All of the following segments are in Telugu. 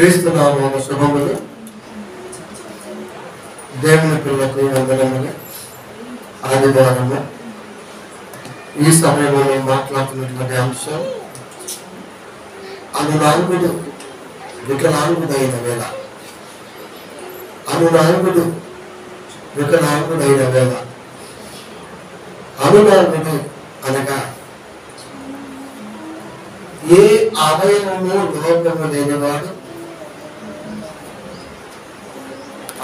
క్రీస్తునామమున శుభములు. దేవుని పిల్లలకు వందనములు. ఆదివారము ఈ సమయంలో మాట్లాడుతున్నటువంటి అంశం అనునాంగుడు వికలాంగుడైన వేళ. అనునాంగుడు వికలాంగుడైన వేళ. అనునాంగుడు అనగా ఏ అవయవము లోపము లేనివాడు,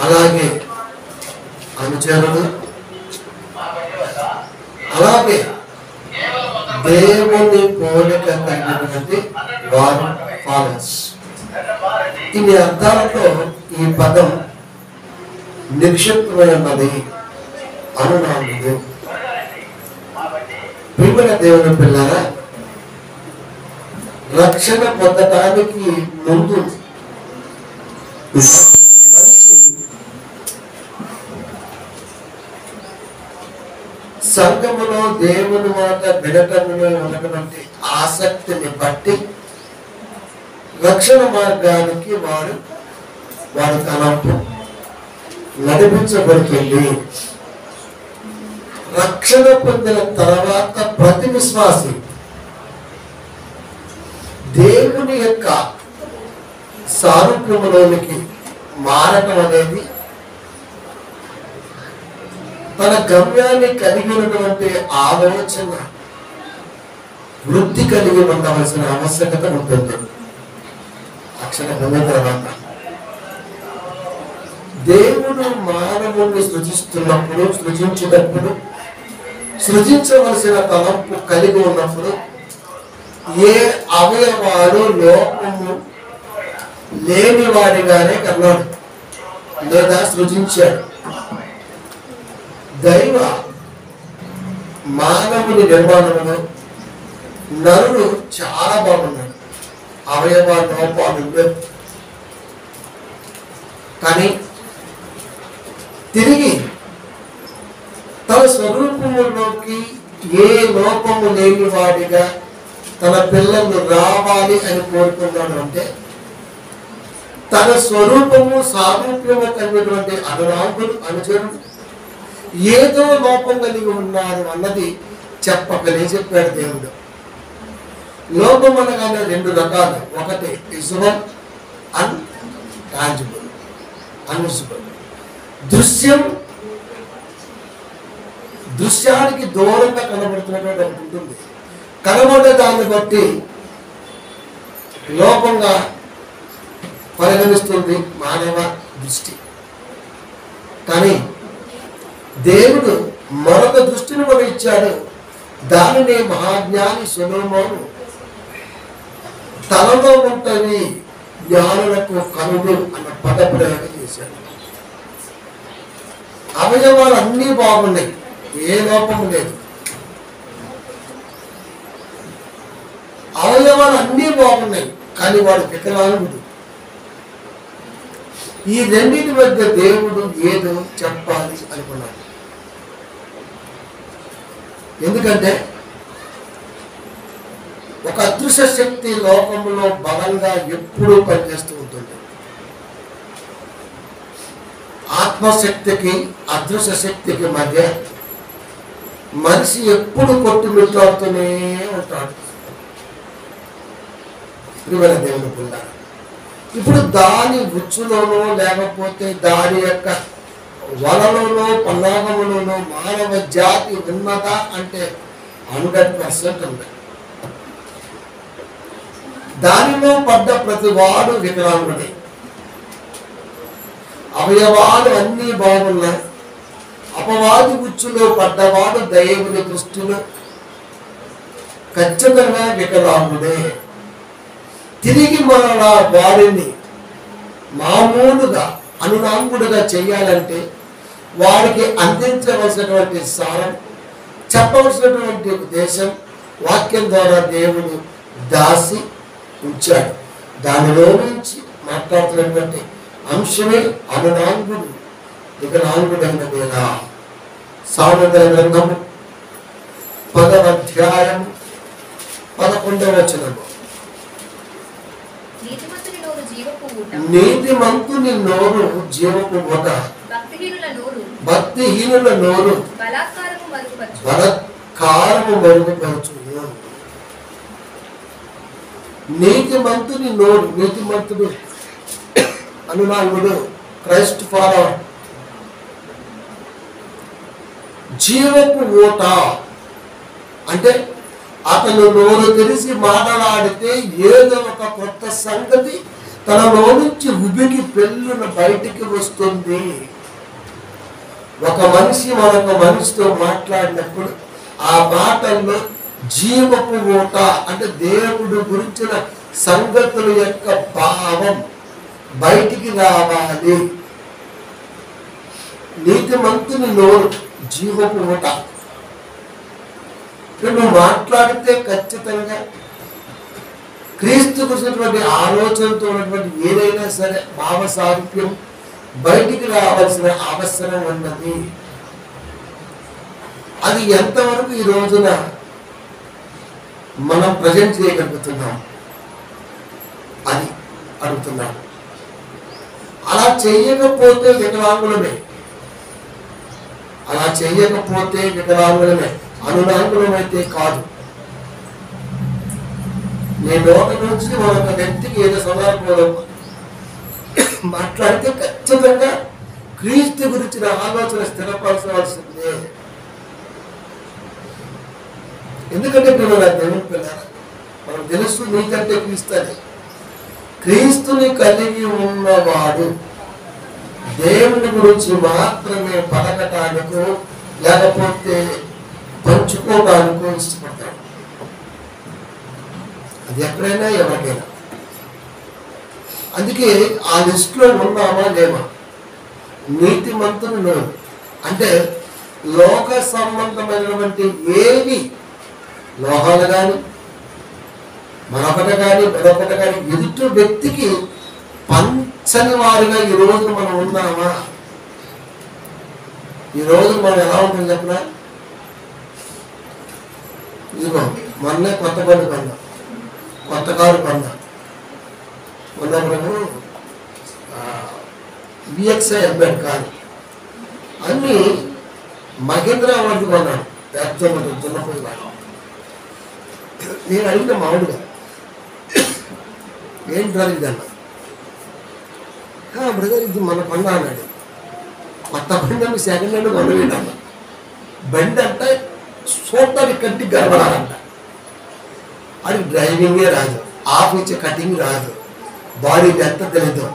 అలాగే అనుచరుడు, అలాగే దేవుని పోలిక కలిగినటువంటి వారు ఫాలోవర్స్. ఇన్ని అర్థాలతో ఈ పదం నిక్షిప్తమై ఉన్నది. అనునాంగుడు. ప్రియమైన దేవుని పిల్లరా, రక్షణ పొందటానికి ముందు మనిషి సంఘములో దేవుని మాట వినటంలో ఉన్నటువంటి ఆసక్తిని బట్టి రక్షణ మార్గానికి వాడి తలంపు నడిపించబడుతుంది. రక్షణ పొందిన తర్వాత ప్రతి విశ్వాసి దేవుని యొక్క సారూప్యములోనికి మారటం అనేది తన గమ్యాన్ని కలిగి ఉన్నటువంటి ఆలోచన వృద్ధి కలిగి ఉండవలసిన ఆవశ్యకత ఉంటుంది. రక్షణ పొందిన తర్వాత దేవుడు మానవుని సృజించినప్పుడు సృజించవలసిన తలంపు కలిగి ఉన్నప్పుడు ఏ అవయవాలు లోపము లేనివాడిగానే కన్నాడు లేదా సృజించాడు. దైవ మానవుని నిర్మాణంలో నరుడు చాలా బాగున్నాడు. అవయవ లోపాలు లేవు. కానీ తిరిగి తన స్వరూపములోకి ఏ లోపము లేని వాడిగా తన పిల్లలు రావాలి అని కోరుకున్నాడు. అంటే తన స్వరూపము సారూప్యము కలిగినటువంటి అనురాగుడు అనుచరుడు ఏదో లోపం కలిగి ఉన్నారు అన్నది చెప్పాడు దేవుడు. లోపం అనగానే రెండు రకాలు. ఒకటి విజువల్, అన్టాంజిబుల్, అన్విజిబుల్. దృశ్యానికి దూరంగా కనబడుతున్నటువంటి ఒకటి ఉంటుంది. కనబడే దాన్ని బట్టి లోపంగా పరిగణిస్తుంది మానవ దృష్టి. కానీ దేవుడు మరొక దృష్టిని కూడా ఇచ్చాడు. దానిని మహాజ్ఞాని సొలొమోను తనలో ఉంటుంది జ్ఞానులకు కనుడు అన్న పదప్రయోగం చేశాడు. అవయవాలు అన్నీ బాగున్నాయి, ఏ లోపము లేదు. అవయవాలు అన్నీ బాగున్నాయి, కానీ వాడు వికలాంగుడు. ఈ రెండింటి మధ్య దేవుడు ఏదో చెప్పాలి అనుకున్నాడు. ఎందుకంటే ఒక అదృశ్య శక్తి లోకంలో బలంగా ఎప్పుడూ పనిచేస్తూ ఉంటుంది. ఆత్మశక్తికి అదృశ్య శక్తికి మధ్య మనిషి ఎప్పుడు కొట్టుమిట్లాడుతూనే ఉంటాడు. దేవుని పొందాలి. ఇప్పుడు దాని ఉచ్చులోనో లేకపోతే దాని యొక్క వలలోనో పన్నాగములోనో మానవ జాతి ఉన్నదా అంటే 100% ఉంది. దానిలో పడ్డ ప్రతి వాడు వికలాంగుడే. అవయవాలు అన్నీ బాగున్నాయి. అపవాది ఉచ్చులో పడ్డవాడు దేవుని దృష్టిలో ఖచ్చితంగా వికలాంగుడే. తిరిగి మరలా వాడిని మామూలుగా అనునాంగుడుగా చేయాలంటే వాడికి అందించవలసినటువంటి సారం, చెప్పవలసినటువంటి ఉద్దేశం వాక్యం ద్వారా దేవుడు దాసి ఉంచాడు. దానిలో నుంచి మాట్లాడుతున్నటువంటి అంశమే అనునాంగుడు వికలాంగుడైన వేళ. సామెతల గ్రంథము 10వ అధ్యాయం 11వ వచనము. నీతిమంతుని నోరు జీవపు నీతిమంతుని నోరు జీవపు ఊట, భక్తిహీనుల నోరు బలాత్కారము మరుగుపరచు. నీతిమంతుని నోరు, నీతిమంతుడు అనునాంగుడు, క్రైస్ట్ ఫాలోవర్, జీవపు ఊట అంటే అతను నోరు తెరిచి మాట్లాడితే ఏదో ఒక కొత్త సంగతి తనలో నుంచి ఉబికి పెళ్ళున బయటికి వస్తుంది. ఒక మనిషి మరొక మనిషితో మాట్లాడినప్పుడు ఆ మాటల్లో జీవపు ఊట అంటే దేవుడు గురించిన సంగతుల యొక్క భావం బయటికి రావాలి. నీతిమంతుని నోరు జీవపు ఊట. నువ్వు మాట్లాడితే ఖచ్చితంగా క్రీస్తు గురించినటువంటి ఆలోచనతో ఉన్నటువంటి ఏదైనా సరే భావ సారూప్యం బయటికి రావాల్సిన అవసరం ఉన్నది. అది ఎంతవరకు ఈ రోజున మనం ప్రజెంట్ చేయగలుగుతున్నాం అది అడుగుతున్నాం. అలా చేయకపోతే వికలాంగులమే, అలా చేయకపోతే వికలాంగులమే, అనునాంగులమైతే కాదు. నీ నోటి నుంచి మరొక వ్యక్తికి ఏదో సందర్భంలో మాట్లాడితే ఖచ్చితంగా క్రీస్తు గురించిన ఆలోచన స్థిరపరచవలసిందే. ఎందుకంటే పిల్లల దేవుని పిల్లల మనం తెలుసు నీకంటే క్రీస్తుని, క్రీస్తుని కలిగి ఉన్నవాడు దేవుని గురించి మాత్రమే పలకటానికో లేకపోతే పంచుకోవడానికో ఇష్టపడతాడు. అది ఎక్కడైనా ఎవరికైనా. అందుకే ఆ లిస్టులో ఉన్నామా లేవా? నీతిమంతుని నోరు అంటే లోక సంబంధమైనటువంటి ఏవి లోహాలు కానీ మరొకటి కానీ ఎదుటి వ్యక్తికి పంచని వారిగా ఈరోజు మనం ఉన్నామా? ఈరోజు మనం ఎలా ఉంటుంది చెప్పినా, ఇదిగో మొన్నే కొత్త బండి కొన్నా, కొత్త కారు కొన్నా, మొన్నప్పుడు VXI ఎంబెడ్ కారు అన్నీ మహేంద్ర అవార్డు కొన్నాను. పెద్ద దున్నపోయి కాదు. నేను అడిగిన మామూలుగా ఏంటి అడిగిందన్నా, బ్రదర్ ఇది మన బండి అన్నాడు. కొత్త బండి అని సెకండ్ హ్యాండ్ కొనలేదన్న. బండి అంటే చూడటానికి కంటికి కనబడాలంట. అది డ్రైవింగే రాదు, ఆఫ్ ఇచ్చే కటింగ్ రాదు, బాడీ ఎంత తెలియదు,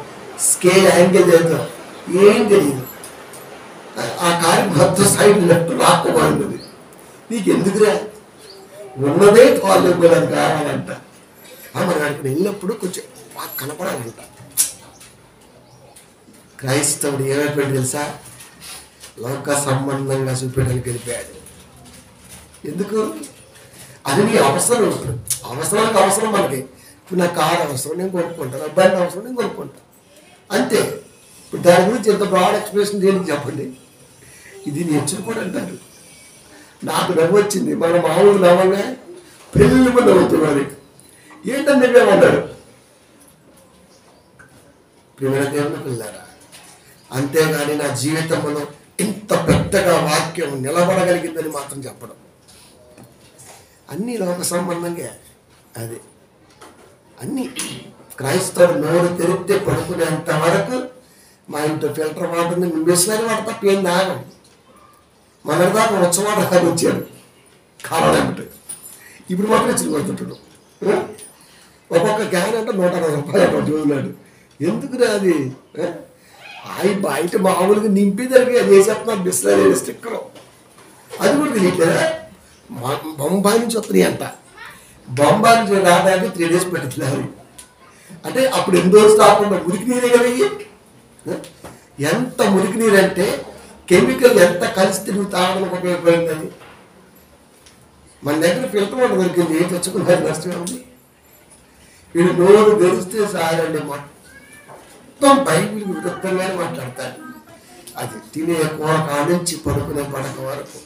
స్కేల్ యాంగిల్ తెలియదు, ఏం తెలియదు. ఆ కారు మొత్తం సైడ్ లెఫ్ట్ రాకపోయింది. నీకు ఎందుకురా, ఉన్నదే తోలేకపోయాను కావాలంట. మరి అక్కడికి వెళ్ళినప్పుడు కొంచెం బాగా కనపడాలంట. క్రైస్తవుడు ఏమైపోయాడు తెలుసా? లోక సంబంధంగా చూపించడానికి వెళ్ళిపోయాడు. ఎందుకు? అది నీ అవసరం. ఇప్పుడు అవసరానికి అవసరం మనకి. ఇప్పుడు నా కారు అవసరం, నేను కొనుక్కుంటాను. బండి అవసరం, నేను కొనుక్కుంటాను. అంతే. ఇప్పుడు దాని గురించి ఎంత బ్రాడ్ ఎక్స్ప్రెషన్ చేయడానికి చెప్పండి. ఇది నేర్చుకోడు అంటారు. నాకు నవ్వు వచ్చింది. మన మామూలు నవ్వగా పెళ్ళి నవ్వుతున్నారు. ఏంటని చెప్పేమన్నాడు? ప్రియమైన దేవుని పిల్లారా, అంతేగాని నా జీవితంలో ఇంత పెద్దగా వాక్యం నిలబడగలిగిందని మాత్రం చెప్పడం. అన్నీ లోక సంబంధంగా. అది అన్నీ క్రైస్తవుడు నోరు తెరిస్తే పడుకునేంత వరకు మా ఇంట్లో ఫిల్టర్ వాటర్ ఉంది. బిస్లరీ వాటర్ తప్ప ఏం తాగం. మన దాకా ఉత్సవాట వచ్చాడు కాలం ఏమిటి. ఇప్పుడు మాత్రం ఇచ్చి కొడుతుంటాడు. ఒక్కొక్క క్యాన్ అంటే 160 రూపాయలు చూస్తున్నాడు. ఎందుకురా అది? బయట మామూలుగా నింపేదానికి అది వేసేస్తున్నారు బిస్లరీ స్టిక్కరు. అది కూడా తెలియట్లేదా? బొంబాయి నుంచి వస్తున్నాయి అంట. బొంబాయి నుంచి రావడానికి 3 days పెడుతున్నారు. అంటే అప్పుడు ఎన్ని రోజులు రాకుండా మురికి నీరే కదా. ఎంత మురికి నీరు అంటే కెమికల్ ఎంత కలిసి నువ్వు తాగడానికి ఉపయోగపడిందని. మన దగ్గర ఫిల్టర్ వాటర్ దొరికింది, ఏం తెచ్చుకున్నారు? నష్టమే ఉంది. వీడు నోరు తెరిస్తే సారండి మొత్తం బైబిల్ విరుద్ధంగానే మాట్లాడతాడు. అది తినే కూర కానించి పడుకునే పడక వరకు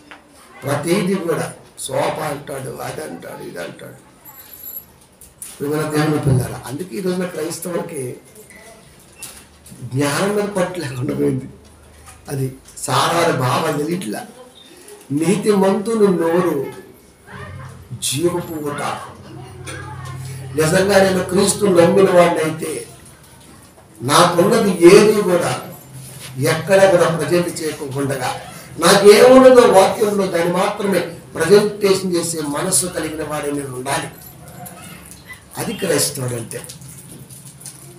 ప్రతిదీ కూడా సోఫా అంటాడు, అది అంటాడు, ఇది అంటాడు. విమల దేవుని పిల్లల. అందుకే ఈ రోజున క్రైస్తవులకి జ్ఞానం మీద పట్టు లేకుండా పోయింది. అది సారాలు బాగా తెలియట్లా. నీతిమంతుని నోరు జీవపు ఊట. నిజంగా నేను క్రీస్తు నమ్మిన వాడినైతే నాకున్నది ఏది కూడా ఎక్కడ కూడా ప్రజెంట్ చేయకుండా నాకేమున్నదో వాక్యంలో దాన్ని మాత్రమే ప్రజెంటేషన్ చేసే మనస్సు కలిగిన వాడే నేను ఉండాలి. అది క్రైస్తవుడు అంటే.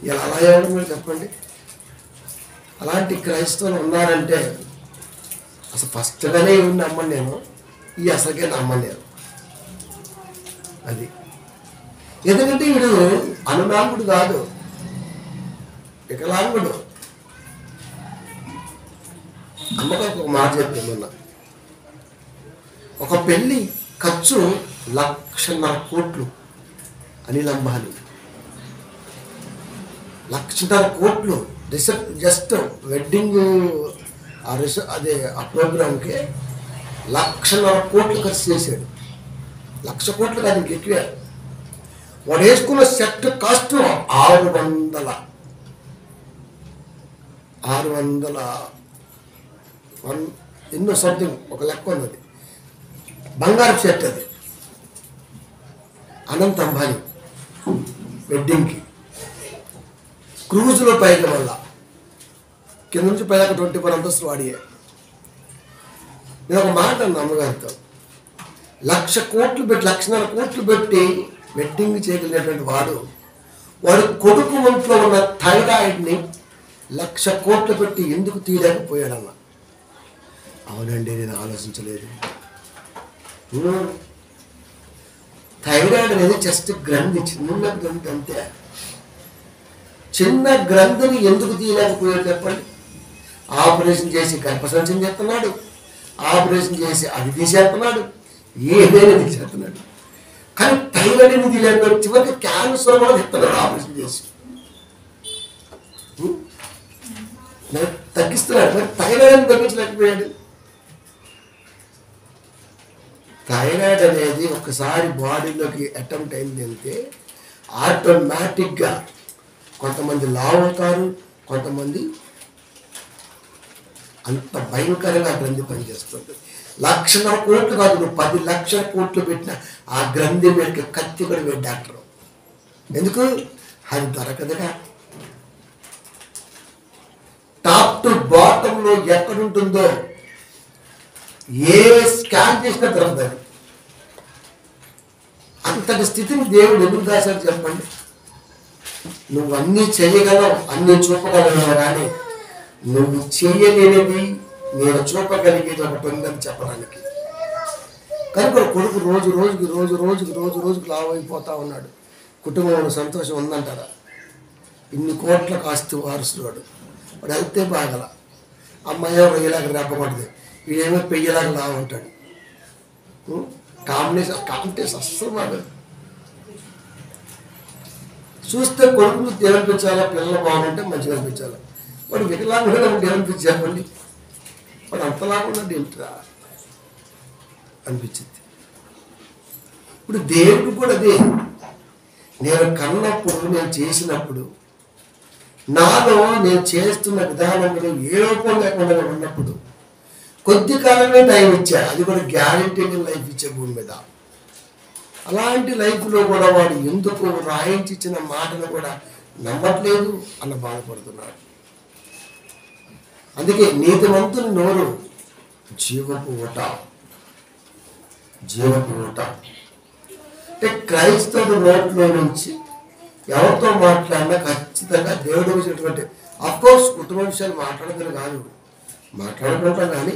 ఇలా అలా ఎవరు చెప్పండి? అలాంటి క్రైస్తవులు ఉన్నారంటే అసలు ఫస్ట్గానే నమ్మను నేను, ఈ అసలుకే నమ్మలేను. అది ఎందుకంటే వీడు అనునాంగుడు కాదు, వికలాంగుడు. అమ్మగారికి ఒక మాట చెప్తే మొన్న, ఒక పెళ్ళి ఖర్చు 1,50,000 కోట్లు. అనిల్ అంబానీ 1,00,000 కోట్లు జస్ట్ వెడ్డింగ్ అదే ఆ ప్రోగ్రామ్కి 1,00,000 కోట్లు ఖర్చు చేశాడు. 1,00,000 కోట్లు కాదు, ఇంక ఎక్కువే. వాడు వేసుకున్న సెట్ కాస్ట్ 600 ఎన్నో సంథింగ్ ఒక లెక్క ఉన్నది. బంగారు సెట్ అది. అనంత్ అంబానీ వెడ్డింగ్కి క్రూజ్లో పైకి వల్ల కింద నుంచి పైదాకా 24 అంతస్తులు వాడియే. నేను ఒక మాట అన్నా అమ్మగారితో, 1,00,000 కోట్లు పెట్టి 1,50,000 కోట్లు పెట్టి వెడ్డింగ్ చేయగలిగినటువంటి వాడు కొడుకు ఒంట్లో ఉన్న థైరాయిడ్ని 1,00,000 కోట్లు పెట్టి ఎందుకు తీయలేకపోయాడన్న. అవునండి, నేను ఆలోచించలేదు. థైరాయిడ్ అనేది జస్ట్ గ్రంథి, చిన్న గ్రంథి అంతే. చిన్న గ్రంథిని ఎందుకు తీయలేకపోయాడు చెప్పండి? ఆపరేషన్ చేసి గర్భసంచం చేస్తున్నాడు, ఆపరేషన్ చేసి అది తీసేస్తున్నాడు, ఏదైనా తీసేస్తున్నాడు. కానీ థైరాయిడ్ని తీయలేకపోయాడు. చివరికి క్యాన్సర్ కూడా తీస్తున్నాడు ఆపరేషన్ చేసి. తగ్గిస్తున్నాడు, మరి థైరాయిడ్ని తగ్గించలేకపోయాడు. థైరాయిడ్ అనేది ఒకసారి బాడీలోకి అటెంప్ట్ అయింది అంటే ఆటోమేటిక్గా కొంతమంది లావు అవుతారు, కొంతమంది అంత భయంకరంగా గ్రంథి పనిచేస్తుంది. 1,00,000 కోట్లు కాదు, నువ్వు 10,00,000 కోట్లు పెట్టిన ఆ గ్రంథి మీదకి కత్తి కూడా వేడు డాక్టర్. ఎందుకు? అది దొరకదుగా. టాప్ టు బాటంలో ఎక్కడుంటుందో ఏ స్కాన్ చేసినా దొరకదు. అంతటి స్థితిని దేవుడు ఎందుకు దాశాడు చెప్పండి? నువ్వు అన్నీ చేయగలవు, అన్నీ చూపగలవు, కానీ నువ్వు చేయలేనిది నేను చూపగలిగేది ఒకటి ఉందని చెప్పడానికి. కనుక కొడుకు రోజు రోజుకి లావు అయిపోతా ఉన్నాడు. కుటుంబంలో సంతోషం ఉందంటారా? ఇన్ని కోట్ల కాస్త వారసుడు వాడు వెళ్తే బాగల. అమ్మాయి రొయ్యలాగా రెప్పకూడదు, వీడేమో పెయ్యలాగా లావు ఉంటాడు. కాంపిటీషన్ అస్సలు బాగదు. చూస్తే కొడుకులు దేవనిపించాలా, పిల్లలు బాగుంటే మంచిగా అనిపించాలి. వాడు వికలాంగుడు దేవనిపించాలండి, వాడు అంతలాగా ఉన్నది ఏంట్రా అనిపించింది. ఇప్పుడు దేవుడు కూడా అదే. నేను కన్నప్పుడు, నేను చేసినప్పుడు, నాలో నేను చేస్తున్న విధానంలో ఏ లోపం లేకుండా ఉన్నప్పుడు కొద్ది కాలమే టైం ఇచ్చా. అది కూడా గ్యారంటీ లైఫ్ ఇచ్చే భూమి మీద. అలాంటి లైఫ్లో కూడా వాడు ఎందుకు రాయించి ఇచ్చిన మాటను కూడా నమ్మట్లేదు అన్న బాధపడుతున్నాడు. అందుకే నీతిమంతుని నోరు జీవపు ఊట. అంటే క్రైస్తవుడు నోట్లో నుంచి ఎవరితో మాట్లాడినా ఖచ్చితంగా దేవుడు వచ్చినటువంటి, అఫ్కోర్స్ కుటుంబ విషయాలు మాట్లాడదని కాదు, మాట్లాడుకుంటాం, కానీ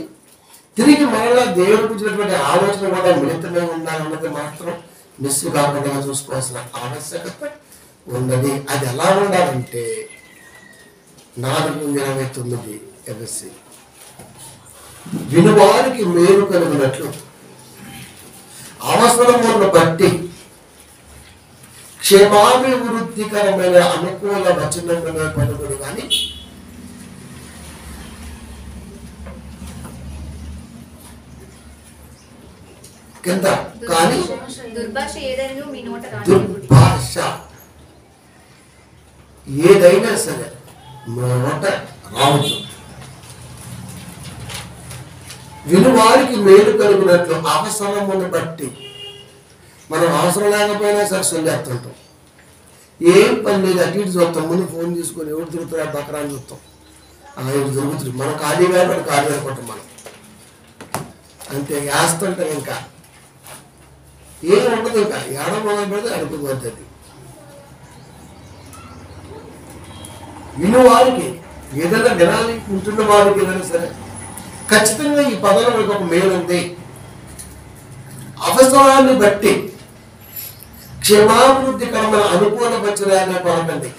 తిరిగి మరలా దేవుడు వచ్చినటువంటి ఆలోచన కూడా మిళితమై ఉండాలన్నది మాత్రం మిస్ కాకుండా చూసుకోవాల్సిన ఆవశ్యకత ఉన్నది. అది ఎలా ఉండాలంటే 4:29 ఎఫెసీ, వినువారికి మేలు కలిగినట్లు అవసరములను బట్టి క్షేమాభివృద్ధికరమైన అనుకూల వచనములే పలుకుడు కానీ కింద కానీ దుర్భాష ఏదైనా సరే నోట రావద్దు. వినువారికి మేలు కలుగునట్లు అవసరమును బట్టి, మనం అవసరం లేకపోయినా సరే సొల్లేస్తుంటాం. ఏం పని లేదు, అటు ఇటు చూస్తాం. ముందు ఫోన్ తీసుకొని ఎవరు తిరుగుతారు బకరాన్ని చూస్తాం. ఎవరు దొరుకుతుంది, మనం ఖాళీ వేయబడి ఖాళీ వేయకుంటాం. మనం అంతే వేస్తుంటాం. ఇంకా ఏం ఉండదు, ఇంకా ఏడ మొదలు పెడితే అడుగుతుంది. వినువారికి ఏదైనా వినాలి ఉంటున్న వారికి ఏదైనా సరే ఖచ్చితంగా ఈ పదంలో మనకు ఒక మేలు ఉంది. అవసరాన్ని బట్టి క్షేమాభివృద్ధి కర్మల అనుకూలపరచలే పలకండి.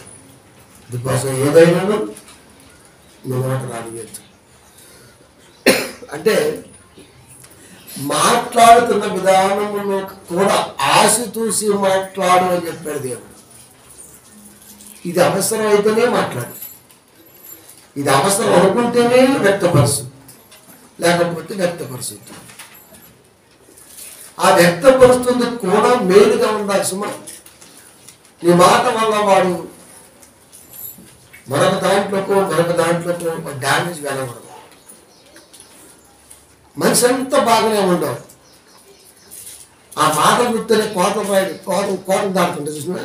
దీనికోసం ఏదైనా నువ్వు మాట రానియచ్చు. అంటే మాట్లాడుతున్న విధానంలో కూడా ఆశ చూసి మాట్లాడు అని చెప్పాడు దేవుడు. ఇది అవసరం అయితేనే మాట్లాడు, ఇది అవసరం అనుకుంటేనే వ్యక్తపరుచు, లేకపోతే వ్యక్తపరుచు. ఆ వ్యక్తపరుస్తుంది కూడా మేలుగా ఉండాలి సుమా. నీ మాట వల్ల వాడు మరొక దాంట్లోకి డ్యామేజ్ వెళ్ళకూడదు. మనిషి అంతా బాగానే ఉండవు. ఆ మాట గుర్తునే కోట దాటుతుంటే చూసిన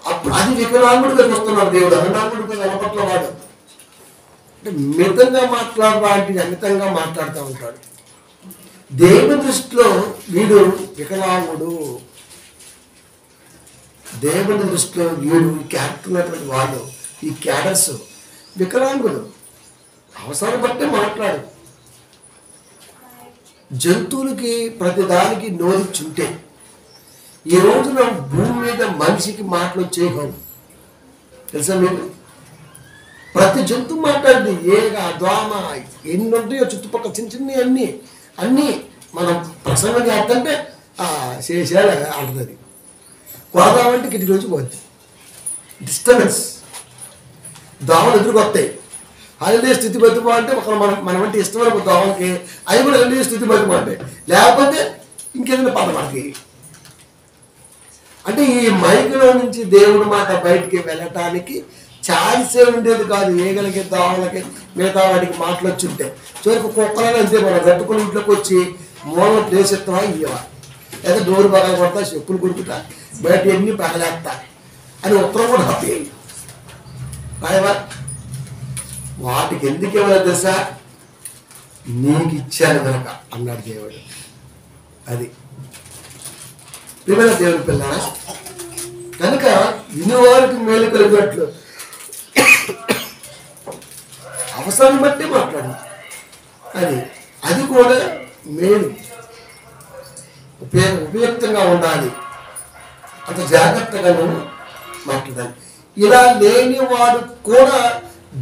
అప్పుడు అది వికలాంగుడిగా చూస్తున్నాడు దేవుడు. అనాంగుడిగా వెనపట్ల వాడు అంటే మితంగా మాట్లాడడానికి అమితంగా మాట్లాడుతూ ఉంటాడు. దేవుని దృష్టిలో వీడు వికలాంగుడు. దేవుని దృష్టిలో వీడు క్యారెక్టర్ ఉన్నటువంటి వాళ్ళు, ఈ క్యాడర్స్ వికలాంగులు. అవసరం బట్టే మాట్లాడు. జంతువులకి ప్రతిదానికి నోరిచ్చుంటే ఈ రోజున భూమి మీద మనిషికి మాటలు వచ్చేయవు. తెలుసా మీకు? ప్రతి జంతువు మాట్లాడింది. ఏగ, దోమ, ఎన్ని ఉంటాయో చుట్టుపక్కల చిన్న చిన్న అన్నీ మనం ప్రసంగం చేస్తుంటే చేసేయాలి అంటుంది. కొడదామంటే కిటికీ నుంచి పోద్ది. డిస్టర్బెన్స్. దోమలు ఎదురుకొస్తాయి. అదే స్థితి బతుకుమంటే ఒకరు మనం అంటే ఇష్టమైన దోమలకి అవి కూడా వెళ్ళి స్థితి బతుకుమంటాయి. లేకపోతే ఇంకేదైనా పాట మనకి. అంటే ఈ మైకులో నుంచి దేవుడి మాట బయటికి వెళ్ళటానికి ఛాన్సే ఉండేది కాదు. ఏగలకి, దోమలకి, మిగతా వాటికి మాటలు వచ్చి ఉంటే చివరికి కుక్కలని అంతే. మనం కట్టుకుని ఇంట్లోకి వచ్చి మూలం ప్లేసెత్తావా ఇవ్వవా, లేదా డోరు పగల కొడతా, చెప్పులు కొడుకుతా, బయట ఎన్ని పగలేస్తా అని ఉత్తరం కూడా ఆపేయండి. రాయవా? వాటికి ఎందుకు ఇవ్వాలి తెలుసా? నీకు ఇచ్చాను కనుక అన్నాడు దేవుడు. అది ప్రియమైన దేవుని పిల్లరా, కనుక వినివారికి మేలు కలిగినట్లు అవసరాన్ని బట్టి మాట్లాడు. అది కూడా మేలు, ఉపయుక్తంగా ఉండాలి. అంత జాగ్రత్తగా మాట్లాడాలి. ఇలా లేని వాడు కూడా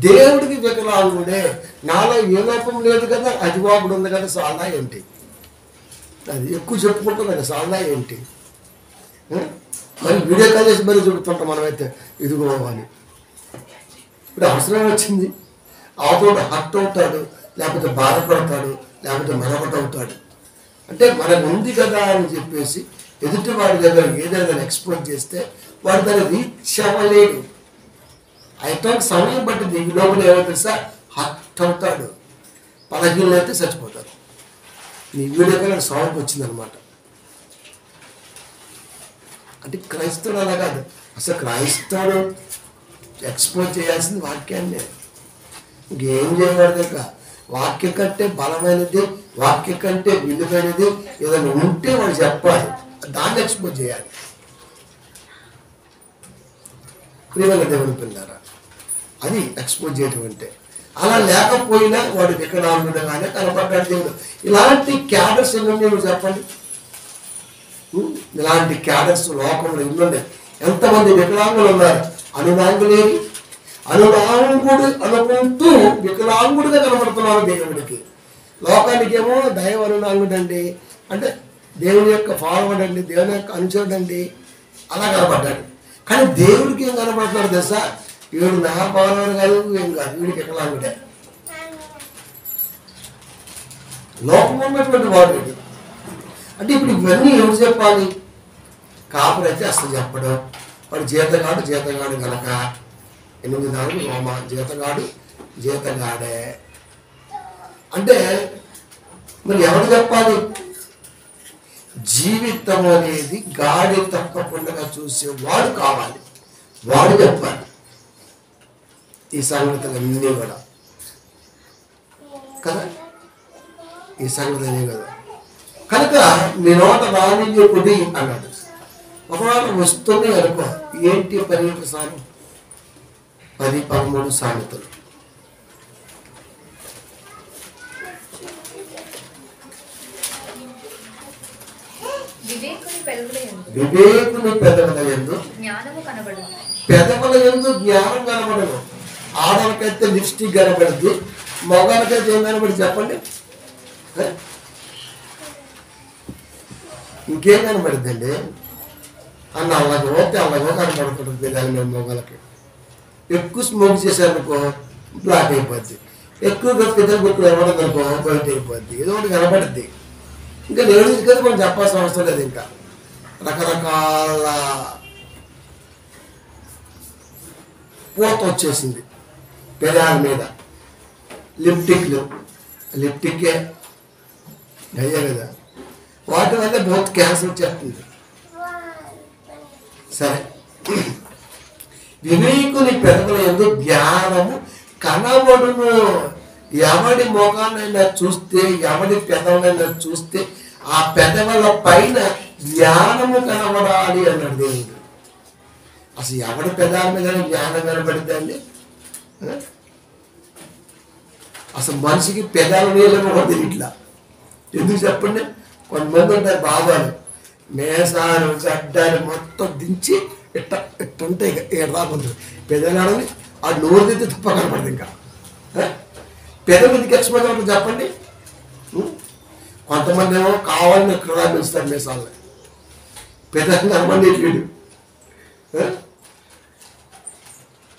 దేవుడికి వికలాంగుడే. నాలో ఏ లోపం లేదు కదా, అది వాగుడు ఉంది కదా, సాల్దా ఏంటి? అది ఎక్కువ చెప్పుకుంటాం కదా, సాల్దా ఏంటి? మరి వీడియో కాల్ చేసి మరీ చెబుతుంటాం మనమైతే ఇదిగో అని. ఇప్పుడు అవసరం వచ్చింది, అవతోడు హర్ట్ అవుతాడు, లేకపోతే బాధపడతాడు, లేకపోతే మరొకటి అవుతాడు. అంటే మనకు ఉంది కదా అని చెప్పేసి ఎదుటి వాడి దగ్గర ఏదైనా ఎక్స్పోజ్ చేస్తే వాడు దాన్ని రీచ్ అవ్వలేడు. అయితే సమయం బట్టి దీని లోపల ఏమో తెలుసా, హర్ట్ అవుతాడు, పలహీనలు అయితే చచ్చిపోతాడు. నీ వీడియో కాల్ సౌండ్ వచ్చిందనమాట. అంటే క్రైస్తవుడు అలా కాదు. అసలు క్రైస్తవుడు ఎక్స్పోజ్ చేయాల్సింది వాక్యాన్ని. ఇంకేం చేయకూడదు. ఇంకా వాక్యం కంటే బలమైనది, వాక్యం కంటే విలువైనది ఏదైనా ఉంటే వాడు చెప్పాలి, దాన్ని ఎక్స్పోజ్ చేయాలి. ప్రియమైన దేవుని పిల్లారా, అది ఎక్స్పోజ్ చేయటం అంటే. అలా లేకపోయినా వాడు వికలాంగుడుగానే కనపడ్డాడు దేవుడు. ఇలాంటి క్యాడర్స్ ఎన్ని చెప్పండి. ఇలాంటి క్యాడర్స్ లోకంలో ఎన్నున్నాయి. ఎంతమంది వికలాంగులు ఉన్నారు. అనురాంగులేని అనురాంగుడు అనుకుంటూ వికలాంగుడిగా కనబడుతున్నారు దేవుడికి. లోకానికి ఏమో దైవ అనురాంగుడు అండి, అంటే దేవుని యొక్క ఫాలోవర్ అండి, దేవుని యొక్క అనుచరుడు అండి, అలా కనబడ్డాడు. కానీ దేవుడికి ఏం కనబడుతున్నారు తెలుసా? వీడు నా ఫాలోవర్ కాదు, ఏం కాదు, వీడికి వికలాంగుడే. లోకం ఉన్నటువంటి వాడు వీడు. అంటే ఇప్పుడు ఇవన్నీ ఎవరు చెప్పాలి? కాపురైతే అసలు చెప్పడం, వాడు జీతగాడు కనుక 8 దినాలు రోమ జీతగాడు జీతగాడే అంటే మరి ఎవరు చెప్పాలి? జీవితం అనేది గాడి తప్పకుండా చూసేవాడు కావాలి, వాడు చెప్పాలి ఈ సంగతులన్నీ కూడా కదా, ఈ సంగతులన్నీ కదా. కనుక మీ నోట రాని కొద్ది అన్నాడు. ఒకవేళ వస్తుంది అనుకో, ఏంటి 11 సార్లు 10-13 సామెతలు. వివేకుని పెదవుల యందు జ్ఞానం కనబడదు. ఆడవాళ్ళకైతే లిప్స్టిక్ కనబడద్దు, మగవాళ్ళకైతే ఏం కనబడి చెప్పండి? ఇంకేం కనబడుద్దండి? అన్న అలాగో తెల్లగో కనబడుతుంది పెదాల మీద. మొగలకి ఎక్కువ స్మోక్ చేశారనుకో బ్లాక్ అయిపోద్ది, ఎక్కువగా పెద్దలు గుర్తు కనబడదనుకో బయట అయిపోద్ది, ఏదో ఒకటి కనబడుద్ది. ఇంకా లేడీస్ కదా మనం చెప్పాల్సిన అవసరం లేదు. ఇంకా రకరకాల పూత వచ్చేసింది పెదాల మీద. లిప్టిక్కే అయ్యే కదా, వాటి వల్ల బహుత్ క్యాన్సర్ వచ్చేస్తుంది. సరే, వివేకుని పెదవుల యందు జ్ఞానము కనబడును. ఎవడి ముఖాన్నైనా చూస్తే, ఎవడి పెదవులైనా చూస్తే ఆ పెదవుల పైన జ్ఞానము కనబడాలి అన్నాడు దేవుడు. అసలు ఎవడి పెదాల మీద జ్ఞానం కనబడిద్దండి? అసలు మనిషికి పెదాల నీళ్ళని కూడా ఇట్లా ఎందుకు చెప్పండి? కొంతమంది ఉంటారు బాబాలు, మేసాలు గడ్డాలు మొత్తం దించి ఇట్టుంటే రాబోతుంది పెదనాడని ఆ నోరు దిద్ది తప్ప కనపడదు. ఇంకా పెదవి ఎందుకు ఎక్స్పెక్ట్ చెప్పండి? కొంతమంది ఏమో కావాలని ఇక్కడ పెంచుతారు మేసాలని, పెదవి కనపడి ఇట్లేడు.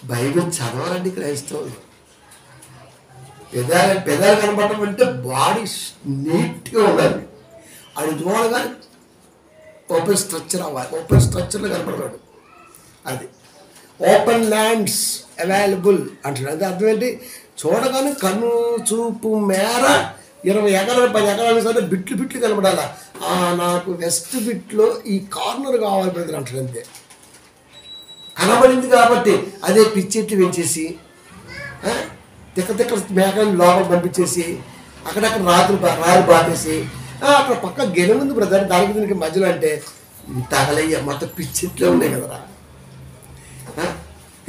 బైబిల్ చదవాలండి క్రైస్తవులు. పెదాలు కనపడటం అంటే బాడీ నీట్గా ఉండాలి. అది చూడగా ఓపెన్ స్ట్రక్చర్ అవ్వాలి, ఓపెన్ స్ట్రక్చర్లో కనపడతాడు. అది ఓపెన్ ల్యాండ్స్ అవైలబుల్ అంటాడు. అది అర్థం ఏంటి? చూడగానే కన్ను చూపు మేర 20 ఎకరాలు 10 ఎకరాలు సరే బిట్లు కనపడాలా. నాకు వెస్ట్ బిట్లో ఈ కార్నర్ కావాలి బ్రదర్ అంటాడు. అంతే కనబడింది కాబట్టి అదే పిచ్చెట్లు పెంచేసి తిక్క మేకలను లోపల పంపించేసి అక్కడక్కడ రాళ్ళు బాతేసి అక్కడ పక్క గెల ఉంది బ్రదర్, దానికి దీనికి మధ్యలో అంటే తగలయ్య మొత్తం పిచ్చెట్లే ఉన్నాయి కదరా.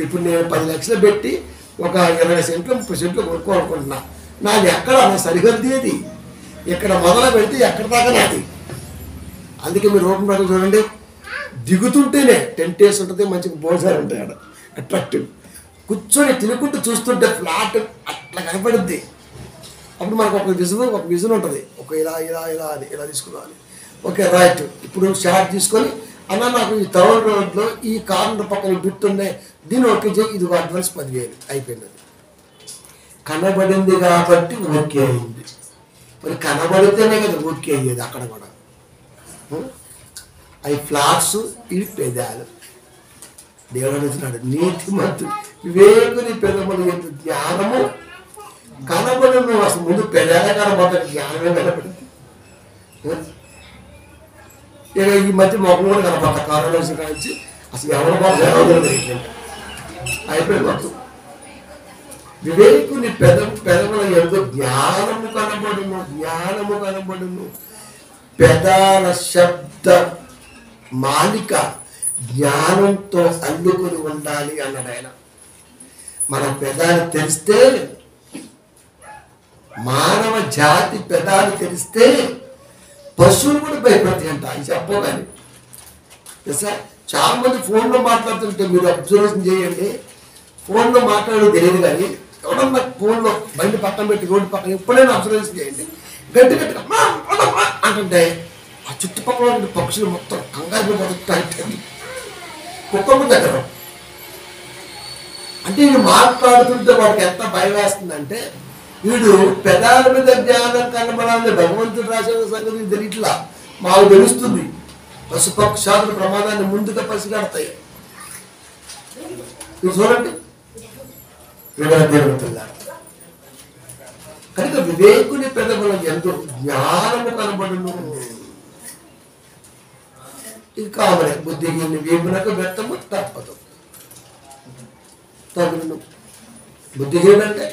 ఇప్పుడు నేను 10 లక్షలు పెట్టి ఒక 20 సెంట్లు 30 సెంట్లు కొనుక్కోవాలనుకుంటున్నా. నాది ఎక్కడ నా సరిహద్దు ఏది? ఇక్కడ మొదలు పెడితే ఎక్కడ దాకా నాది. అందుకే మీరు రూపం ప్రకారం చూడండి, దిగుతుంటేనే టెంట్ వేసి ఉంటుంది, మంచిగా భోజనాలు ఉంటాయి అక్కడ అట్రాక్టివ్. కూర్చొని తినుకుంటూ చూస్తుంటే ఫ్లాట్ అట్లా కనపడుద్ది. అప్పుడు మనకు ఒక విజన్ ఉంటుంది, ఒక ఇలా తీసుకురావాలి. ఓకే రైట్, ఇప్పుడు షార్ట్ తీసుకొని అన్న నాకు ఈ థర్డ్ రోడ్లో ఈ కార్నర్ పక్కన బిట్ ఉన్నాయి, దీన్ని ఓకే చేయి, ఇది అడ్వాన్స్ 10,000 అయిపోయింది. కనబడింది కాబట్టి ఓకే అయింది. మరి కనబడితేనే కదా ఓకే అయ్యేది అక్కడ కూడా. అవి ఫ్లాట్స్, ఇవి పెదాలు. దేవుడు అంటున్నాడు, నీతిమంతుడు వివేకుని పెదవుల యందు జ్ఞానము కనబడును. అసలు ముందు పెదాలే కనబడతాడు, జ్ఞానమే కనబడింది. ఇక ఈ మధ్య మొక్కలు కూడా కనపడతా కరోనా నుంచి అసలు ఎవరి బాబు అయిపోయింది మొత్తం. వివేకుని పెదవుల యందు జ్ఞానము కనబడును. పెదాల శబ్ద మాలిక జ్ఞానంతో అల్లుకొని ఉండాలి అన్నాడు ఆయన. మన పెదాలు తెలిస్తే, మానవ జాతి పెదాలు తెలిస్తే పశువులు కూడా భయపడతాయి అంట. అది చెప్పగానే తెలుసా? చాలా మంది ఫోన్లో మాట్లాడుతుంటే మీరు అబ్జర్వేషన్ చేయండి. ఫోన్లో మాట్లాడడం తెలియదు కానీ ఎవడన్నా ఫోన్లో బండి పక్కన పెట్టి రోడ్డు పక్కన ఎప్పుడైనా అబ్జర్వేషన్ చేయండి, గట్టి అంటుంటే ఆ చుట్టుపక్కల ఉన్న పక్షులు మొత్తం కంగారు పడుతాయి. కుక్కము దగ్గర అంటే వీడు మాట్లాడుతుంటే వాడికి ఎంత భయం వేస్తుందంటే, వీడు పెదాల మీద జ్ఞానం కనబడాలని భగవంతుడు రాసిన సంగతి తెలియట్లా, మాకు తెలుస్తుంది. పశుపక్షాదుల ప్రమాదాన్ని ముందుగా పసిగడతాయి. మీరు చూడండి, దేవతల్లారా, కనుక వివేకుని పెదవుల ఎందు జ్ఞానము కనబడును. ఇది కామనే, బుద్ధిహీనుని వీపునకు వ్యక్తము తప్పదు. తగును బుద్ధిహీనుడు అంటే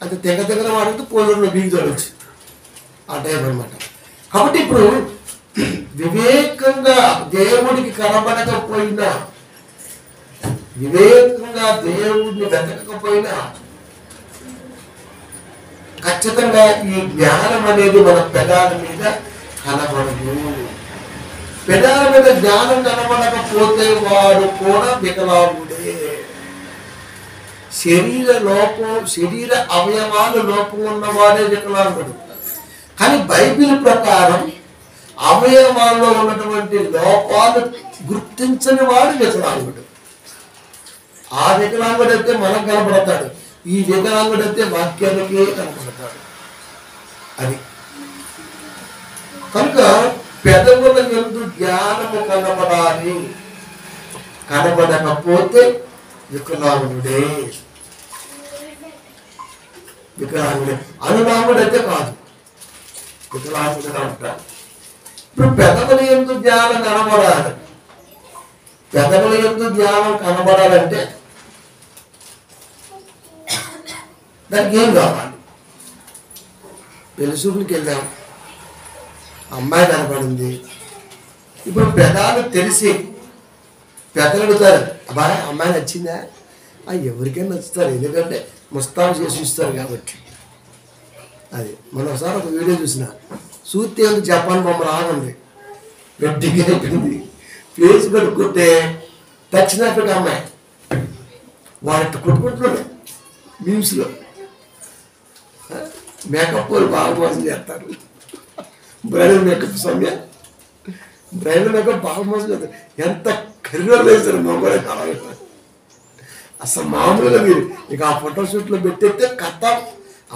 అది తెగ వాడితే పోలూరులో బీగుదొచ్చు ఆ టైం అనమాట. కాబట్టి ఇప్పుడు వివేకంగా దేవుడికి కనబడకపోయినా, వివేకంగా దేవుడిని వెతకకపోయినా ఖచ్చితంగా ఈ జ్ఞానం అనేది మన పెదాల మీద కనబడదు. పెదాల మీద జ్ఞానం కనబడకపోతే వాడు కూడా వికలాంగుడే. శరీర అవయవాలు లోపం ఉన్నవాడే వికలాంగుడు. కానీ బైబిల్ ప్రకారం అవయవాల్లో ఉన్నటువంటి లోపాలు గుర్తించని వాడు వికలాంగుడు. ఆ వికలాంగుడు అయితే మనకు కనబడతాడు, ఈ వికలాంగుడు అయితే వాక్యానికే కనబడతాడు. అది కనుక పెదవుల యందు జ్ఞానము కనబడాలి. కనబడకపోతే వికలాంగుడే. అనునాముడు అయితే కాదు, వికలాంగుడుగా ఉంటాడు. ఇప్పుడు పెదవుల యందు జ్ఞానం కనబడాలి. పెదవుల యందు జ్ఞానం కనబడాలంటే దానికి ఏం కావాలి? పెళ్లి చూపులకి వెళ్ళాం, అమ్మాయి కనపడింది. ఇప్పుడు పెదాలు తెలిసి పెద్దలు అడుగుతారు, అబ్బాయి అమ్మాయి నచ్చిందా? ఎవరికైనా నచ్చుతారు, ఎందుకంటే ముస్తాబు చేసి ఇస్తారు కాబట్టి. అది మనం ఒకసారి ఒక వీడియో చూసిన, చూస్తే జపాన్ బొమ్మ రానుంది, వెడ్డింగ్ అయిపోయింది, ఫేస్ కట్టుకుంటే దక్షిణాఫ్రికా అమ్మాయి వాటి కొట్టుకుంటున్నాడు మీమ్స్లో. మేకప్ వాళ్ళు బాగా మోసం చేస్తారు. బ్రైడల్ మేకప్ సమయం, బ్రైడల్ మేకప్ బాగా మోసం చేస్తారు. ఎంత కరివేలు వేస్తారు మొబైల్ కావాలి. అసలు మామూలుగా మీరు ఇక ఆ ఫోటోషూట్లో పెట్టేస్తే కథ,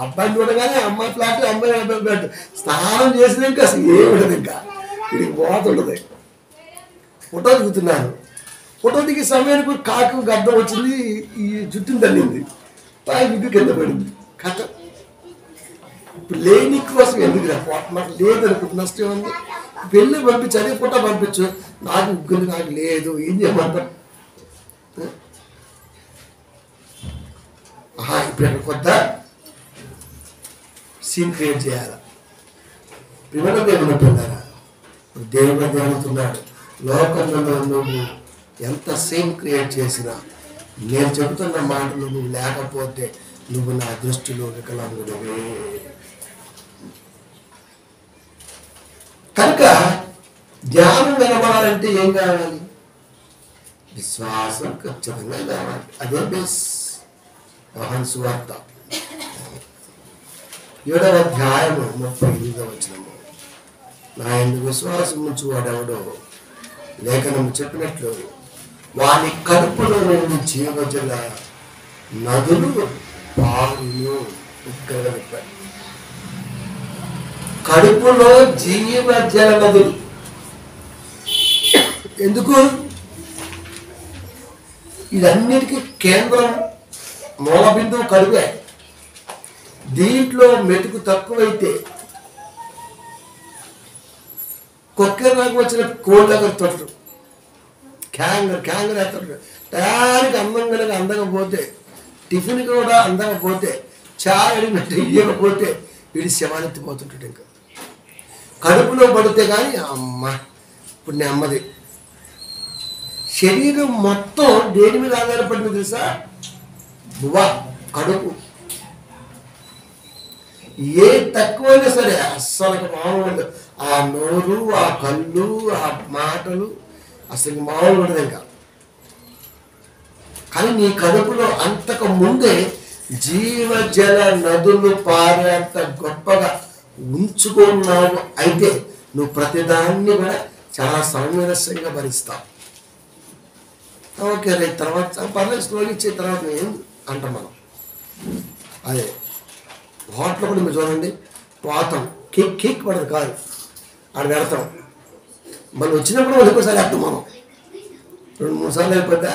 అబ్బాయిని చూడగానే అమ్మాయి ఫ్లాట్, అమ్మాయి అబ్బాయి ఫ్లాట్. స్నానం చేసినాక అసలు ఏమి ఉండదు, ఇంకా వీడికి బాధ ఉండదు. ఫోటో దిగుతున్నారు, ఫోటో దిగే సమయానికి కాకు గడ్డ వచ్చింది, ఈ జుట్టుని తల్లింది, తాయి విగ్గు కింద పడింది. కథ ఇప్పుడు లేని కోసం ఎందుకు నాకు లేదనుకుంటు నష్టం ఉంది. పెళ్ళి పంపించు, అదే ఫోటో పంపించు, నాకు ముగ్గురు నాకు లేదు, ఏం చేయమంటారు? ఇప్పుడు అక్కడ కొత్త సీన్ క్రియేట్ చేయాలి. పిల్లల దేవుని పిల్లరా, దేవుడు దేవుడుతున్నాడు. లోకంలో నువ్వు ఎంత సీన్ క్రియేట్ చేసినా నేను చెబుతున్న మాటలు నువ్వు లేకపోతే నువ్వు నా దృష్టిలో వికలాంగుడివే. కనుక జ్ఞానం వినబడాలంటే ఏం కావాలి? విశ్వాసం ఖచ్చితంగా కావాలి. అదే బేస్. యోహాను సువార్త 7వ అధ్యాయము 38వ వచనము, నా యందు విశ్వాసం ఉంచువాడెవడో లేఖనము చెప్పినట్లు వాని కడుపులో నుండి జీవజల నదులు పారును. కడుపులో జీవజల నదులు ఎందుకు? ఇదన్నిటికీ కేంద్రం, మూల బిందువు కడుపే. దీంట్లో మెతుకు తక్కువైతే కొక్కెరకు వచ్చిన కోళ్ళ తొట్టు క్యాంగర్ వేస్తాడు. టయానికి అందకపోతే, టిఫిన్ కూడా అందకపోతే, చాయ్ ఇయ్యకపోతే వీడి శవానెత్తిపోతుంటాడు. ఇంకా కడుపులో పడితే కానీ అమ్మ ఇప్పుడు నెమ్మది. శరీరం మొత్తం దేని మీద ఆధారపడింది తెలుసా? కడుపు. ఏ తక్కువైనా సరే అస్సలు మామూలు, ఆ నోరు, ఆ కళ్ళు, ఆ మాటలు అసలు మామూలు ఉండదు ఇంకా. కానీ నీ కడుపులో అంతకు ముందే జీవజల నదులు పారేంత గొప్పగా ఉంచుకున్నావు. అయితే నువ్వు ప్రతిదాన్ని కూడా చాలా సామరస్యంగా భరిస్తావు. ఓకే రైట్, తర్వాత పర్లేదు స్లోగా ఇచ్చే తర్వాత ఏం అంటాం మనం. అదే హోటల్ కూడా మీరు చూడండి, పోతాం, కేక్ పడదు కాదు, ఆడ పెడతాం, మళ్ళీ వచ్చినప్పుడు వాళ్ళు ఇంకోసారి వేస్తాం మనం, 2-3 సార్లు అయిపోద్దా.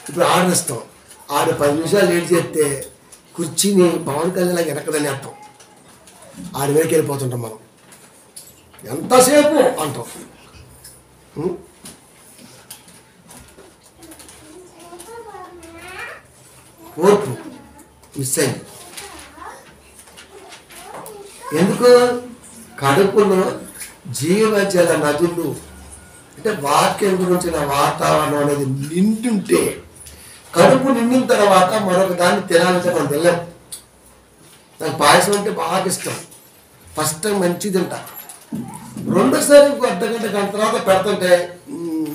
ఇప్పుడు ఆర్డర్ ఇస్తాం, ఆడు 10 నిమిషాలు లేట్ చేస్తే కుర్చీని పవన్ కళ్యాణ్ వెనకదని అర్థం. ఆడి మీదకి వెళ్ళిపోతుంటాం మనం. ఎంతసేపు అంటాం. ఓర్పు మిస్ అయింది. ఎందుకు? కడుపులో జీవజల నదులు అంటే వాక్యం గురించిన వాతావరణం అనేది నిండుంటే, కడుపు నిండిన తర్వాత మరొక దాన్ని తినాలంటే మనం తినలేం. నాకు పాయసం అంటే బాగా ఇష్టం. ఫస్ట్ టైం మంచిది తింటా, రెండోసారి అర్ధగంట గంట తర్వాత పెడుతుంటే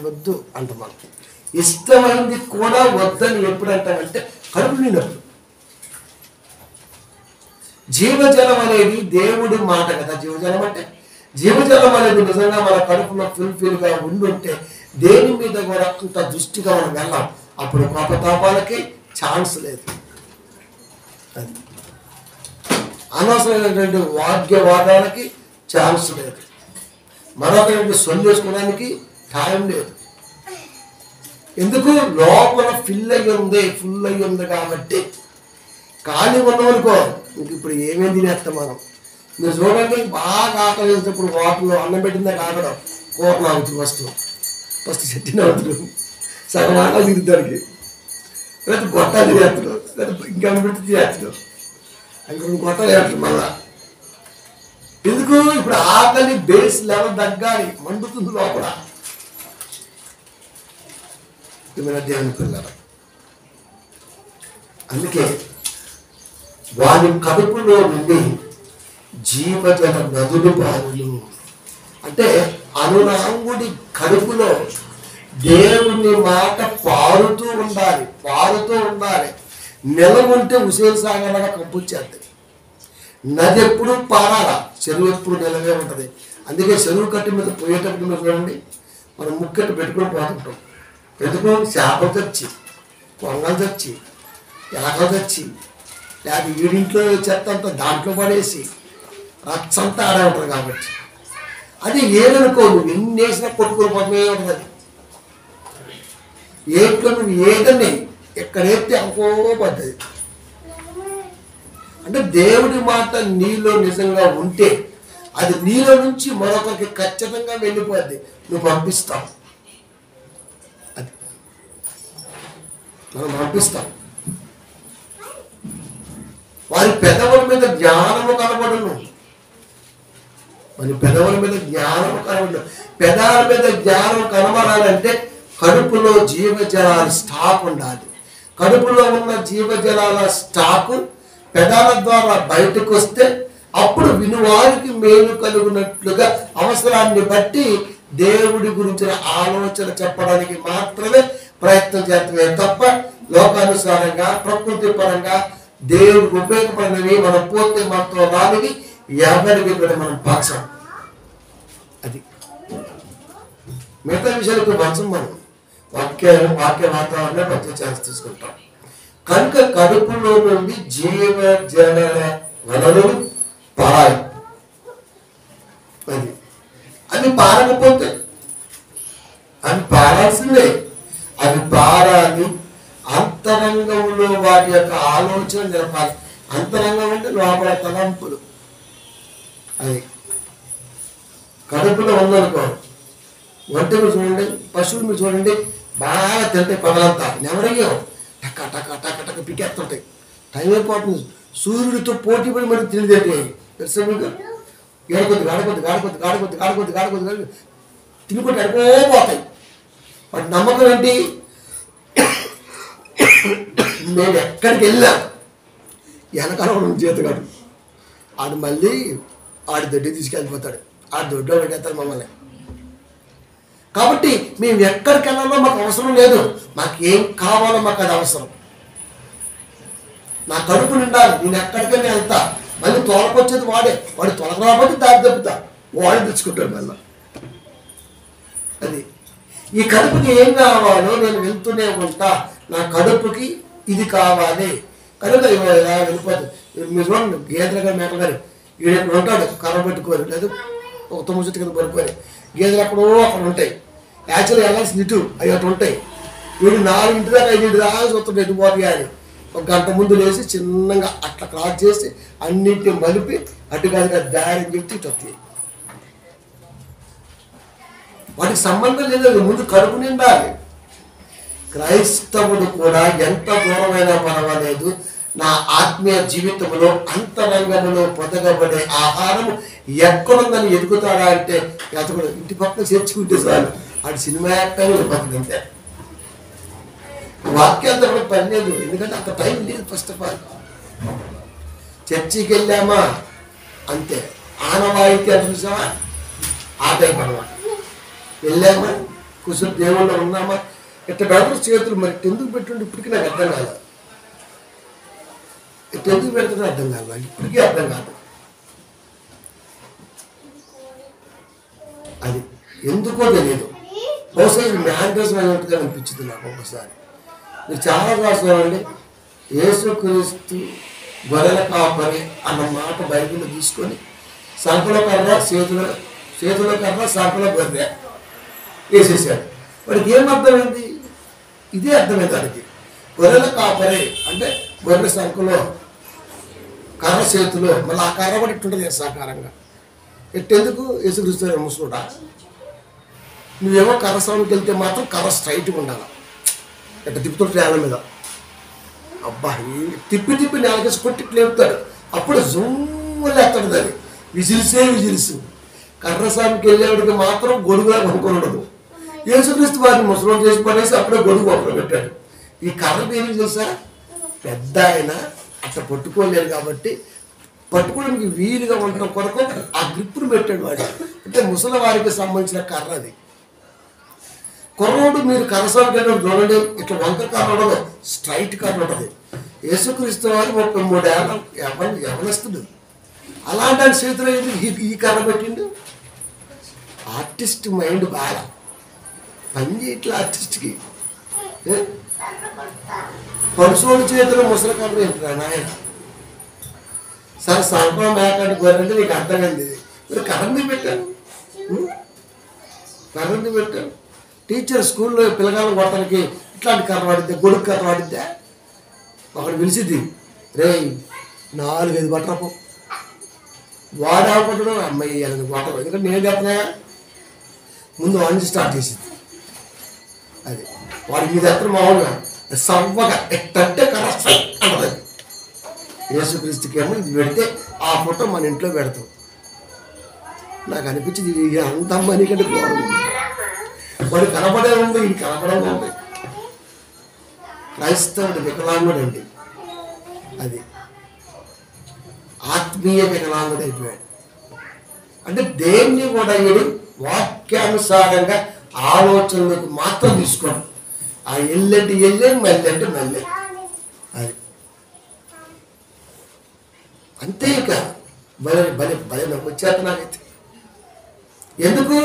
వద్దు అంట. మనం ఇష్టమైంది కూడా వద్దని ఎప్పుడు అంటామంటే కడుపు నిండినప్పుడు. జీవజలం అనేది దేవుడి మాట కదా. జీవజలం అంటే జీవజలం అనేది నిజంగా మన కడుపులో ఫుల్ఫిల్గా ఉండుంటే దేని మీద కూడా అంత దృష్టిగా మనం వెళ్ళాం. అప్పుడు కోపతాపాలకి ఛాన్స్ లేదు. అది అనవసరమైనటువంటి వాగ్యవాదాలకి ఛాన్స్ లేదు. మరొకరికి సొల్లు వేసుకోవడానికి టైం లేదు. ఎందుకు? లోపల ఫుల్ అయ్యి ఉంది కాబట్టి. ఖాళీ ఉన్నామనుకో ఇంక ఇప్పుడు ఏమేమి తినేస్తాం మనం. మీరు చూడండి, బాగా ఆకలి వేసినప్పుడు వాటర్లో అన్నం పెట్టిందా కాకడం కూర నాగుతుంది. ఫస్ట్ చెట్టిన అవుతుంది, సగం ఆకలి తిరుగుతానికి, లేకపోతే గొట్టాలు చేస్తాడు, లేకపోతే ఇంకా పెట్టి చేస్తాడు, ఇంకా 2 గొట్టాలు వేస్తాడు మళ్ళా. ఎందుకు? ఇప్పుడు ఆకలి బేస్ లెవెల్ తగ్గాలి, మండుతుంది లోపల. దేవుని పిల్లలు, అందుకే వారి కడుపులో నుండి జీవజల నదులు బారులు. అంటే అనురాంగుడి కడుపులో దేవుని మాట పారుతూ ఉండాలి. నిలవుంటే హుసేన్ సాగర్ లాగా కంపుచ్చేస్తుంది. నది ఎప్పుడు పారాల, చెరువు ఎప్పుడు నిలవే ఉంటుంది. అందుకే చెరువు కట్టి మీద పోయేటప్పుడు మీరు చూడండి, మనం ముక్కట్టు పెట్టుకొని పోతుంటాం. ఎందుకు? చేపలు తెచ్చి, కొంగలు తెచ్చి, ఎలకలు తెచ్చి, లేకపోతే వీడింట్లో చెత్త అంతా దాంట్లో పడేసి రచ్చంతా ఆడే ఉంటుంది కాబట్టి. అది ఏదనుకో, నువ్వు ఎన్ని వేసినా కొట్టుకొని పోతమే ఉంటుంది. అది ఏట్లో నువ్వు ఏదని ఎక్కడైతే అనుకోబడ్డది. అంటే దేవుడి మాట నీలో నిజంగా ఉంటే అది నీలో నుంచి మరొకరికి ఖచ్చితంగా వెళ్ళిపోద్ది. నువ్వు పంపిస్తావు, అది మనం పంపిస్తాం. వారి పెదవుల మీద జ్ఞానము కనబడును. పెదాల మీద జ్ఞానం కనబడాలంటే కడుపులో జీవజలాల స్టాక్ ఉండాలి. కడుపులో ఉన్న జీవజలాల స్టాకు పెదాల ద్వారా బయటకు వస్తే అప్పుడు వినువారికి మేలు కలుగునట్లుగా అవసరాన్ని బట్టి దేవుడి గురించిన ఆలోచన చెప్పడానికి మాత్రమే ప్రయత్నం చేస్తున్నాయి తప్ప లోకానుసారంగా ప్రకృతి పరంగా దేవుడికి ఉపయోగపడినవి మనం పోతే మనతో రానివి ఎవరికి కూడా మనం పంచం. అది మిగతా విషయాలకు పంచం. మనం వాక్య వాతావరణం మంచి ఛాన్స్ తీసుకుంటాం. కనుక కడుపులో నుండి జీవజల వనరులు పారాయి. అది పారకపోతే అవి పారాల్సిందే. అవి పారాలి. అంతరంగంలో వాటి యొక్క ఆలోచన జరపాలి. అంతరంగం అంటే లోపల తలంపులు. అది కడుపులో ఉందనుకో, వంట మీరు చూడండి, పశువులు మీరు చూడండి, బాగా తింటాయి పగలంతా, నెమరయ్యో టక్క టక్క టక్క టక్క పికెత్తుంటాయి. టైం అయిపోతుంది. సూర్యుడితో పోటీ పడి మరి తిండి తెలుసా మీకు? గాడకొద్ది తినుకుంటే అడిపోతాయి. వాటి నమ్మకం ఏంటి? నేను ఎక్కడికి వెళ్ళా వెనకాల చేతగాడు ఆడు మళ్ళీ ఆడి దొడ్డి తీసుకెళ్ళిపోతాడు. ఆ దొడ్లో పెట్టేస్తాడు మమ్మల్ని. కాబట్టి మేము ఎక్కడికి వెళ్ళాలో మాకు అవసరం లేదు. మాకేం కావాలో మాకు అది అవసరం. నా కడుపు నిండాలి, నేను ఎక్కడికైనా వెళ్తా. మళ్ళీ తోలకొచ్చేది వాడు తొలక రాబట్టి దారి తప్పుతా, వాడు తెచ్చుకుంటాడు మళ్ళీ. అది ఈ కడుపుకి ఏం కావాలో నేను వెళ్తూనే ఉంటా. నా కడుపుకి ఇది కావాలి కనుక ఇలా వెళ్ళిపోతుంది. మీరు చూడండి, గేదెలు గారు మేకలు గారు వీడు ఉంటాడు, కర్ర పెట్టుకోరు, లేదు ఒక 9 కింద పడుకొని. గేదెలు ఎక్కడో అక్కడ ఉంటాయి. యాక్చువల్గా వెళ్ళాల్సింది ఇటు, అవి అటు ఉంటాయి. వీడు 4 దాకా 5 దాకా చూస్తాడు ఎటుపోతుంది అని. ఒక గంట ముందు లేచి చిన్నగా అట్లా క్రాస్ చేసి అన్నింటిని మలిపి అటుగా దారి చెప్తే ఇటు వస్తాయి. వాటికి సంబంధం లేదు, ముందు కడుపు నిండాలి. క్రైస్తవుడు కూడా ఎంత దూరమైనా పర్వాలేదు, నా ఆత్మీయ జీవితంలో అంతరంగంలో పొందగబడే ఆహారం ఎక్కడుందని ఎదుగుతాడా అంటే అతడు ఇంటి పక్కన చేర్చుకుంటే చాలు, ఆడు సినిమా యాక్టర్ బతికింతే. వాక్యాలతో కూడా పని లేదు, ఎందుకంటే అంత టైం లేదు. ఫస్ట్ ఆఫ్ ఆల్ చర్చికి వెళ్ళామా అంతే, ఆనవాయితీ అని చూసామా ఆ టైం అనమాట. వెళ్ళామా కూర్చొని దేవుళ్ళు ఉన్నామా ఇట్లా పెడతారు చేతులు. మరి ఎందుకు పెట్టుండి ఇప్పటికీ నాకు అర్థం కాదు, ఇట్లా ఎందుకు పెడుతుందో అర్థం కాదు, ఇప్పటికీ అర్థం కాదు. అది ఎందుకో తెలియదు. బహుశా ఇది మ్యాండేజ్ అయినట్టుగా అనిపించింది నాకు ఒకసారి. మీరు చాలా రాసుకోవాలండి. యేసుక్రీస్తు గొర్రెల కాపరి అన్న మాట బైబిల్లో తీసుకొని సంకలో కర్ర చేతిలో కర్ర సంకలో గొర్రె వేసేసాడు. వాడికి ఏం అర్థమైంది? ఇదే అర్థమైంది వాడికి. గొర్రెల కాపరి అంటే గొర్రెల సంకలో కర్ర చేతిలో, మళ్ళీ ఆ కర్ర కూడా ఇట్టుంటుంది సాకారంగా. ఎట్టెందుకు? యేసుక్రీస్తు ముసుగుడా. నువ్వేమో కర్ర సౌండ్కి వెళ్తే మాత్రం కర్ర స్ట్రైట్గా ఉండాలి. ఎట్ట తిప్పుతుంటే నేల మీద, అబ్బా తిప్పి నేలకేసి కొట్టి లేపుతాడు. అప్పుడు జూమ్లేస్తాడు దాన్ని, విజిల్స్. కర్ర స్వామికి వెళ్ళేవాడికి మాత్రం గొడుగులా కొనుక్కొని ఉండదు. యేసుక్రీస్తు వారిని ముసలం చేసి పడేసి అప్పుడే గొడుగు ఒకరు పెట్టాడు. ఈ కర్ర దేనికి తెలుసా? పెద్ద ఆయన అట్లా పట్టుకోలేరు కాబట్టి పట్టుకోవడానికి వీలుగా ఉండడం కొరకు ఆ గ్రిప్పును పెట్టాడు వాడు. అంటే ముసలి వారికి సంబంధించిన కర్ర అది. కుర్రోడు మీరు కరసాలు చూడండి, ఇట్లా వంకర కర్ర ఉండదు, స్ట్రైట్ కర్ర ఉంటుంది. యేసుక్రీస్తు వారు 33 ఏళ్ళ యవనస్తుడు. అలాంటి ఆయన చేతిలో ఈ కర్ర పెట్టిండు. ఆర్టిస్ట్ మైండ్ బాగా పని చేయట్లా ఆర్టిస్ట్కి. పరుసోడు చేతిలో ముసలి కర్ర ఏంటిరా నాయన. సరే సంపం మేకంటే గొర్రెంటే నీకు అర్థమైంది. మీరు కరెంట్ పెట్టాను, టీచర్ స్కూల్లో పిల్లగాళ్ళని కొట్టడానికి ఇట్లాంటి కర్ర వాడిద్దా, గొడుగు కర్ర వాడిద్దా? ఒకటి పిలిచిద్ది, రే 4-5 బట్టరపో. వాడు ఆపట్టడం అమ్మాయి అది కొట్టడం, ఎందుకంటే నేను చెప్తున్నా ముందు వాడిని స్టార్ట్ చేసింది. అది వాడి మీద ఎక్కడ మామూలుగా సవ్వగా ఎట్టంటే కర్ర అంటది. యేసుక్రీస్తుకి ఏమో ఇది పెడితే ఆ ఫోటో మన ఇంట్లో పెడతాం. నాకు అనిపించింది ఇది అంత అమ్మాయి కంటే బాగుంది. వాడు కనపడే ఉంది, ఇది కనపడే ఉంది. క్రైస్తవుడు వికలాంగుడు అండి, అది ఆత్మీయ వికలాంగుడు అయిపోయాడు. అంటే దేన్ని కూడా వీడు వాక్యానుసారంగా ఆలోచనలకు మాత్రం తీసుకోండి. ఆ ఎల్లంటే మళ్ళీ మళ్ళీ అది అంతే. ఇక భలే వచ్చేత నాకైతే. ఎందుకు?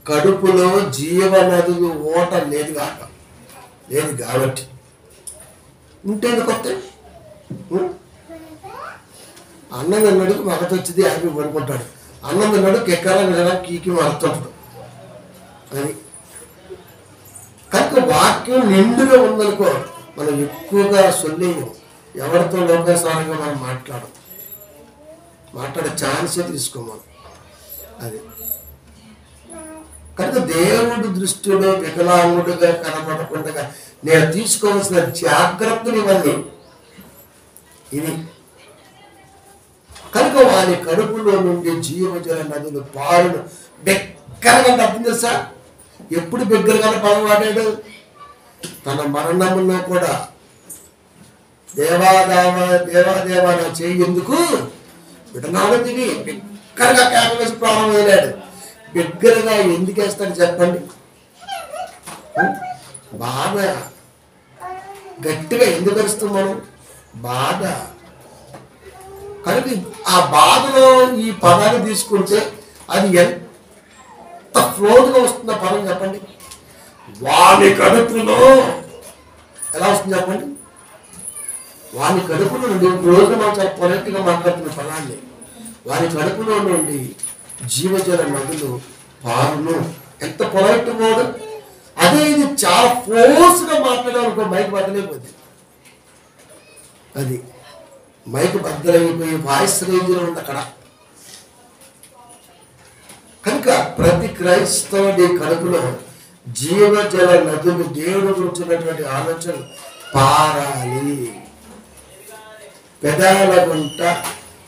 కడుపులో జీవనదులు ఓట లేదు కాబట్టి. ఉంటేందుకు వస్తాయి? అన్నం తిన్నాడు మగత వచ్చింది హ్యాపీ పడుకుంటాడు. అన్నం తిన్నాడు కెక్కరా కీకి మరుతుంటాడు. అది కనుక వాక్యం నిండుగా ఉందనుకో మనం ఎక్కువగా సొల్లేము. ఎవరితో లోకానుసారంగా మనం మాట్లాడే ఛాన్సే తీసుకోమను. అది కనుక దేవుడు దృష్టిలో వికలాంగుడుగా కనబడకుండా నేను తీసుకోవాల్సిన జాగ్రత్తలు ఇవన్నీ ఇది. కనుక వారి కడుపులో నుండి జీవజల నదులు పారును బిగ్గరగా. అర్థం తెలుసా? ఎప్పుడు బిగ్గరగా పదవాడాడు? తన మరణంలో కూడా దేవాదేవా నా చేయి ఎందుకు విడనాడు తిని బిగ్గరగా కేకలేసి ప్రాణం వదిలాడు. బిగ్గరగా ఎందుకు వేస్తాడు చెప్పండి? బాధ. గట్టిగా ఎందుకు వస్తాం మనం? బాధ. కనుక ఆ బాధలో ఈ పదాన్ని తీసుకుంటే అది ఎంత ఫ్లోగా వస్తుందో పదం చెప్పండి. వాని కడుపులో ఎలా వస్తుంది చెప్పండి? వాని కడుపులో నుండి రోజున మనం చాలా పొలెట్గా మాట్లాడుతున్న పదాన్ని, వాని కడుపులో నుండి జీవజల నదులు పారును. ఎంత పొలైట్ వర్డ్! అదే ఇది చాలా ఫోర్స్గా మాట్లాడాలనుకో మైక్ బద్దలైపోతుంది. అది మైక్ బద్దలైపోయి వాయిస్ రేంజ్లో ఉంది అక్కడ. కనుక ప్రతి క్రైస్తవుడి కడుపులో జీవజల నదులు దేవుడు గురించినటువంటి ఆలోచనలు పారాలి. పెదాల గుంట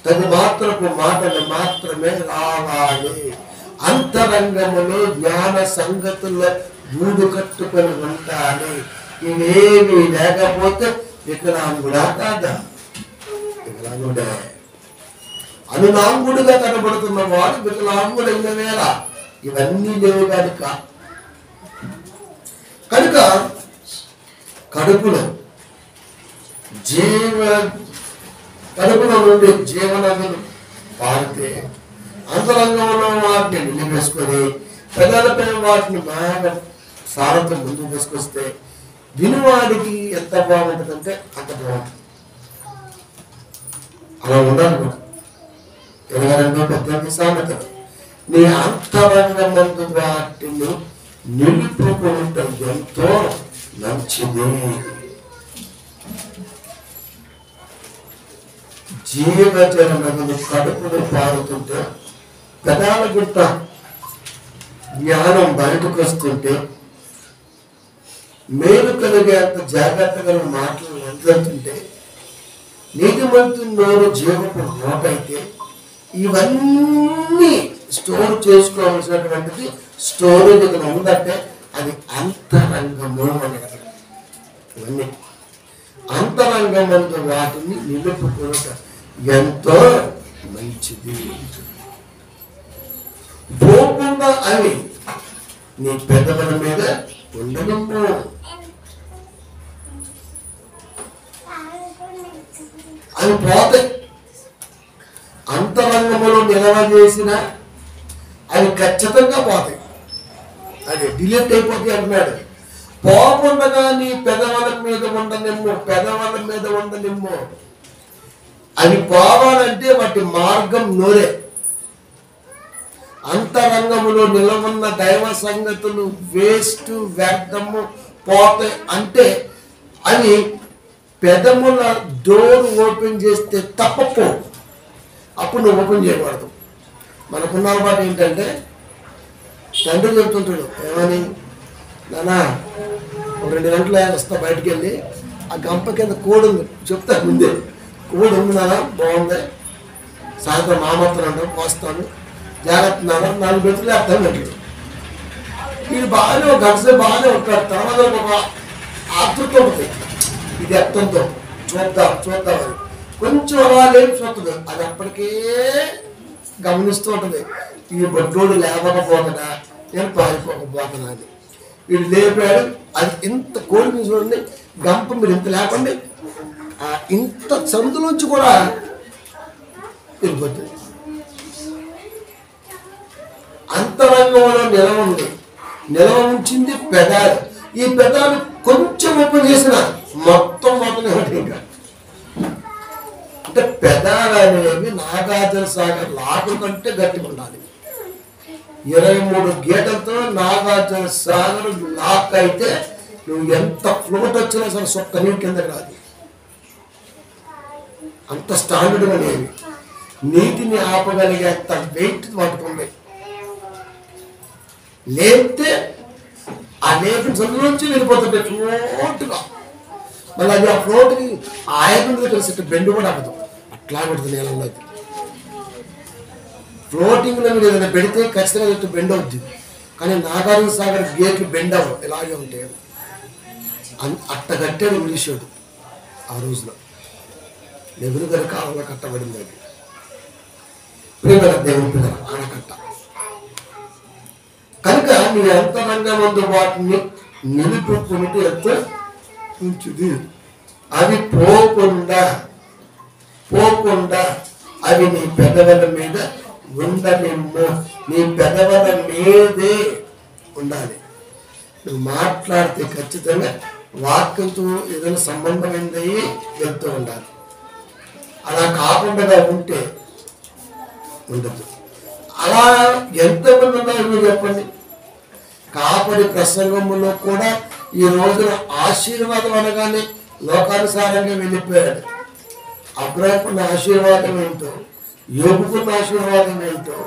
తగు మాత్రపు మాటలు మాత్రమే రావాలి. అంతరంగములో జ్ఞాన సంగతుల్లో గూడు కట్టుకొని ఉండాలి. ఇవేమీ లేకపోతే వికలాంగుడా కాదా? వికలాంగుడే. అనునాంగుడుగా కనబడుతున్న వాడు వికలాంగుడైన వేళ ఇవన్నీ లేవు కనుక కడుపులో నుండి జీవనదులు పారితే అంతరంగంలో వాటిని నిలిపేసుకొని పెద్దలపై వాటిని బాగా సారంతో ముందుకు తీసుకొస్తే వినివాడికి ఎంత బాగుంటుందంటే అంత బాగుంటుంది. అలా ఉండాలి. 22 సామెత నీ అంతరంగమందు వాటిని నిలుపుకుంటాం ఎంతో మంచిది. జీవజల నదులు కడుపును పారుతుంటే పెదాల గుట్ట జ్ఞానం బయటకు వస్తుంటే మేలు కలిగేంత జాగ్రత్తగా మాటలు వదులుతుంటే నీతిమంతుని నోరు జీవపు నోటైతే ఇవన్నీ స్టోర్ చేసుకోవాల్సినటువంటిది స్టోరేజ్ ఉందంటే అది అంతరంగము అని. ఇవన్నీ అంతరంగమందు వాటిని నిలుపుకోవటం ఎంతో మంచిది. పోకుండా అవి నీ పెద్దల మీద ఉండనిమ్ము. అవి పోతాయి. అంతరంగములో నిలవజేసిన అవి ఖచ్చితంగా పోతాయి. అది డిలీట్ అయిపోతాయి అంటున్నాడు. పోకుండా నీ పెదవుల మీద ఉండనిమ్ము. అవి పోవాలంటే వాటి మార్గం నోరే. అంతరంగములో నిలవన్న దైవ సంగతులు వేస్ట్ వ్యర్థము పోతాయి అంటే అవి పెదముల డోర్ ఓపెన్ చేస్తే తప్పపో. అప్పుడు నువ్వు ఓపెన్ చేయకూడదు. మనకున్న అలవాటు ఏంటంటే తండ్రి చెప్తుంటాడు ఏమని, నానా 2 గంటలు వస్తా బయటికి వెళ్ళి ఆ గంప కింద కోడి ఉంది చెప్తా ముందే, కోడి ఉంది నానా బాగుంది, సాయంత్రం మామత్తలు అంటారు పోస్తాను జాగ్రత్త నాన్న 4 గంటలు అర్థం పెట్టాడు. వీడు బాగానే ఒక గంట బాగానే ఉంటాడు. తర్వాత ఒక ఆతృత ఉంటుంది, ఇది అర్థంతో చూద్దామని కొంచెం అలా లేపు చూస్తుంది. అది అప్పటికే గమనిస్తూ ఉంటుంది. ఈ బొడ్డోడు లేవకపోతున్నా నేను పారిపోకపోతున్నా అని. వీడు లేపాడు. అది ఇంత కోడిని చూడండి, గంప మీరు ఇంత లేపండి ఇంత సందులోంచి కూడా వెళ్ళిపోతుంది. అంతరంగంలో నిలవ ఉంచింది పెదాలు. ఈ పెదాలు కొంచెం ఓపెన్ చేసిన మొత్తం ఇంకా అంటే పెదాలు అనేవి నాగార్జున సాగర్ లాకు కంటే గట్టిగా ఉండాలి. 23 గేటలతో నాగార్జున సాగర్ లాక్ అయితే నువ్వు ఎంత ఫ్లోట్ వచ్చినా సరే సొక్క నీటి కింద రాదు. అంత స్టాండర్డ్ అనేవి నీటిని ఆపగలిగే అంత వెయిట్ పట్టుకున్నాయి. లేపితే ఆ లేపిన సందులోంచి వెళ్ళిపోతుంటే ఫ్లోట్గా. మళ్ళీ అది ఆ ఫ్లోట్కి ఆయకుండా కలిసి బెండు కూడా అవ్వదు, అట్లా కొడుతుంది నీళ్ళలోకి. ఫ్లోటింగ్లో మీరు ఏదైనా పెడితే ఖచ్చితంగా బెండ్ అవుద్ది. కానీ నాగార్జున సాగర్ గేట్లు బెండ్ అవ్వవు, ఇలాగే ఉంటాయి. అట్ట కట్టాడు ఇంగ్లీషోడు ఆ రోజులో. నెహ్రూ గారి కాలంలో కట్టబడింది అది. ప్రేమల దేవుని పిల్లల ఆనకట్ట. కనుక నీ అంతరంగమందు వాటిని నిలుపుకుంటూ ఎంతో ఉంచుది. అవి పోకుండా అవి నీ పెదవుల మీద ఉండనిమ్ము. నీ పెదవుల మీదే ఉండాలి. నువ్వు మాట్లాడితే ఖచ్చితంగా వాక్యంతో ఏదైనా సంబంధమైంది వెళ్తూ ఉండాలి. అలా కాకుండా ఉంటే ఉండదు. అలా ఎంతమంది ఉన్నారు మీరు చెప్పండి. కాపరి ప్రసంగంలో కూడా ఈ రోజున ఆశీర్వాదం అనగానే లోకానుసారంగా వెళ్ళిపోయాడు. అబ్రాహాముకున్న ఆశీర్వాదం ఏంటో, యోబుకున్న ఆశీర్వాదం ఏంటో,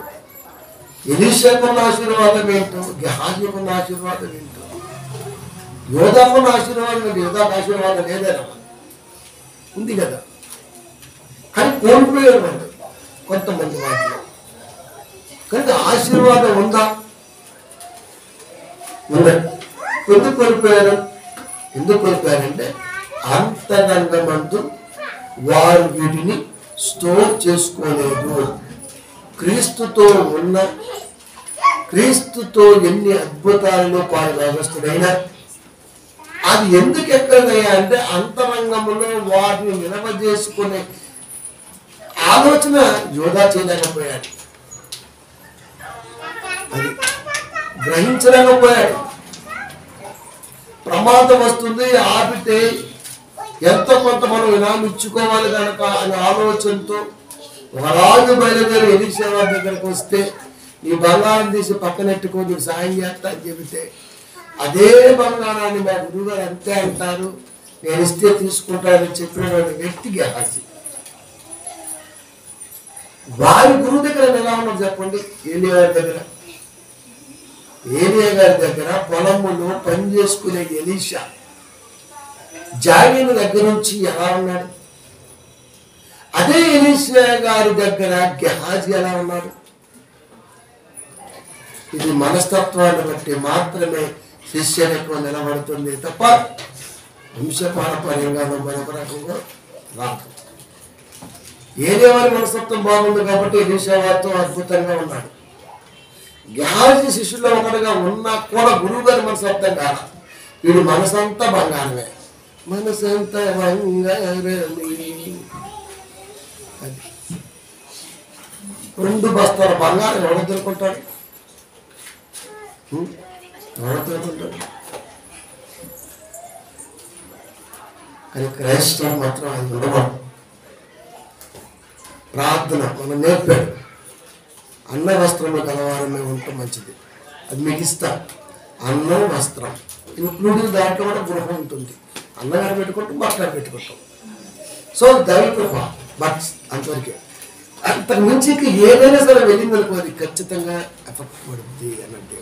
ఎలీషాకున్న ఆశీర్వాదం ఏంటో, గెహాజీకున్న ఆశీర్వాదం ఏంటో, యోధాకున్న ఆశీర్వాదం ఏంటి? యోధాకు ఆశీర్వాదం లేదేనా? ఉంది కదా. కానీ కోల్పోయారు వాళ్ళు కొంతమంది వాటిలో. కానీ ఆశీర్వాదం ఉందా? ఉందండి. ఎందుకు కోల్పోయారు? ఎందుకు కోల్పోయారంటే అంతరంగమందు వారు వీటిని స్టోర్ చేసుకోలేదు. క్రీస్తుతో ఎన్ని అద్భుతాలలో పాల్గొస్తుడైనా అది ఎందుకు ఎక్కడయ్యా అంటే అంతరంగంలో వాటిని నిలవజేసుకునే ఆలోచన యోధా చేయలేకపోయాడు. అది గ్రహించలేకపోయాడు. ప్రమాదం వస్తుంది, ఆపితే ఎంతో కొంత మనం ఇనాం ఇచ్చుకోవాలి కనుక అనే ఆలోచనతో ఒక రాజు బయలుదేరి ఎలీషా వారి దగ్గరకు వస్తే నీ బంగారం తీసి పక్కనెట్టుకో, నీకు సాయం చేస్తా అని చెబితే అదే బంగారాన్ని మా గురువుగారు అంతే అంటారు, నేను ఇస్తే తీసుకుంటానని చెప్పినటువంటి వ్యక్తి గెహాజీ. వారి గురువు దగ్గర ఎలా ఉన్నారు చెప్పండి? ఏలియా గారి దగ్గర పొలములో పని చేసుకునే ఎలీషా జాగీను దగ్గర నుంచి ఎలా ఉన్నాడు? అదే ఎలీషా గారి దగ్గర గెహాజీ ఎలా ఉన్నాడు? ఇది మనస్తత్వాన్ని బట్టి మాత్రమే శిష్యత్వం నిలబడుతుంది తప్ప వంశపారపర్యంగానో మరొక రకంగా రాదు. ఏదేవారి మనస్తత్వం బాగుంది కాబట్టి ఎలీషా వారితో అద్భుతంగా ఉన్నాడు. గెహాజీ శిష్యుల్లో ఒకటిగా ఉన్నా కూడా గురువు గారి మనస్తత్వం కాదు. వీడు మనసంతా బంగారమే, మనసంతా బంగారమే. అది 2 బస్తాల బంగారం ఎవరు దొరుకుంటాడు? కానీ క్రైస్తవులు మాత్రం అది ఉండకూడదు. ప్రార్థన మనం నేర్పాడు. అన్న వస్త్రంలో కలవారమే ఉంటే మంచిది. అది మీకు ఇస్తా. అన్నం వస్త్రం ఇంక్లూడింగ్ దాంట్లో కూడా గృహం ఉంటుంది. అన్నగారు పెట్టుకుంటాం, బట్టలు పెట్టుకుంటాం. సో దైవకృప బట్ అంతవరకే. అంతకు మించి ఏదైనా సరే వెళ్ళిందనుకో అది ఖచ్చితంగా ఎఫెక్ట్ పడుతుంది అన్నట్టు.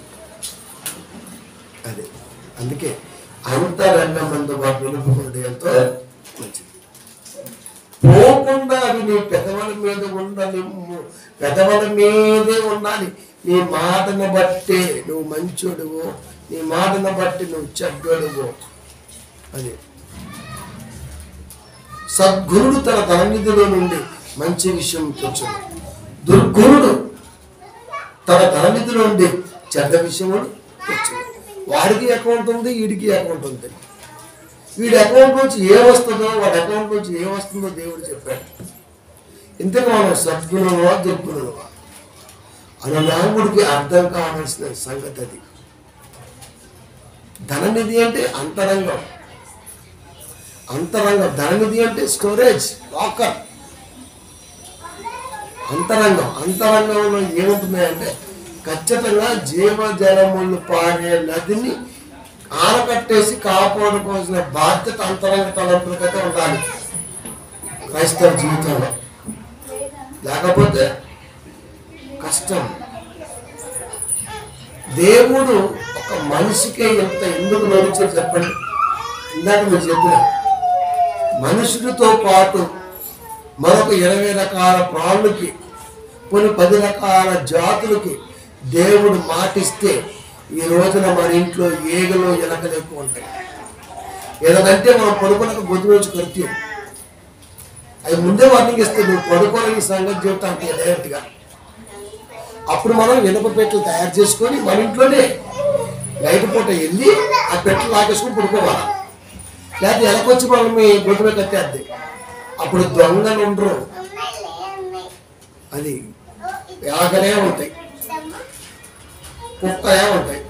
అదే అందుకే అంతరంగమందు వాటి నిలుపుకుంటే ఎంతో మంచిది. పోకుండా అవి నీ పెదవుల మీద ఉండాలి, పెదవుల మీదే ఉండాలి. నీ మాటను బట్టే నువ్వు మంచోడువో, నీ మాటను బట్టి నువ్వు చెడ్డోడువో. అదే సద్గురుడు తన తరనిధిలో నుండి మంచి విషయం తెచ్చును, దుర్గురుడు తన తరనిధిలో నుండి చెడ్డ విషయముడు తెచ్చును. వాడికి అకౌంట్ ఉంది, వీడికి అకౌంట్ ఉంది. వీడి అకౌంట్ నుంచి ఏ వస్తుందో వాడి అకౌంట్ నుంచి ఏ వస్తుందో దేవుడు చెప్పాడు. ఇంతకు మనం సద్గుణమా దుర్గుణమా అన్న నాగుడికి అర్థం కావాల్సిన సంగతి అది. ధననిధి అంటే అంతరంగం, ధననిధి అంటే స్టోరేజ్, లాకర్. అంతరంగంలో ఏముంటుంది అంటే ఖచ్చితంగా జీవజలములు పారే నదిని ఆనకట్టేసి కాపాడుకోవాల్సిన బాధ్యత అంతరంగ తలంపులకైతే ఉండాలి క్రైస్తవ జీవితంలో. లేకపోతే కష్టం. దేవుడు ఒక మనిషికే ఎంత ఎందుకు నడిచారు చెప్పండి? ఇందాక మీరు చెప్పిన మనుషులతో పాటు మరొక 20 రకాల ప్రాణులకి, కొన్ని 10 రకాల జాతులకి దేవుడు మాటిస్తే ఈ రోజున మన ఇంట్లో ఏగలు ఎలకలు ఎక్కువ ఉంటాయి. ఎలాగంటే మనం పడుకోలేక గొంతు నుంచి కరితే అది ముందే వార్నింగ్ ఇస్తే నువ్వు పడుకోలేని సంగతి చెబుతా అంటే డైరెక్ట్గా. అప్పుడు మనం ఇనుప పెట్టెలు తయారు చేసుకొని మన ఇంట్లోనే నైట్ పూట వెళ్ళి ఆ పెట్టెలు లాగేసుకొని పడుకోవాలి. లేకపోతే ఎలకొచ్చి మనం మీ గొంతు మీద కట్టేద్ది. అప్పుడు దొంగలు ఉండరు, అది ఎలాగనే ఉంటాయి, కుక్కయే ఉంటాయి.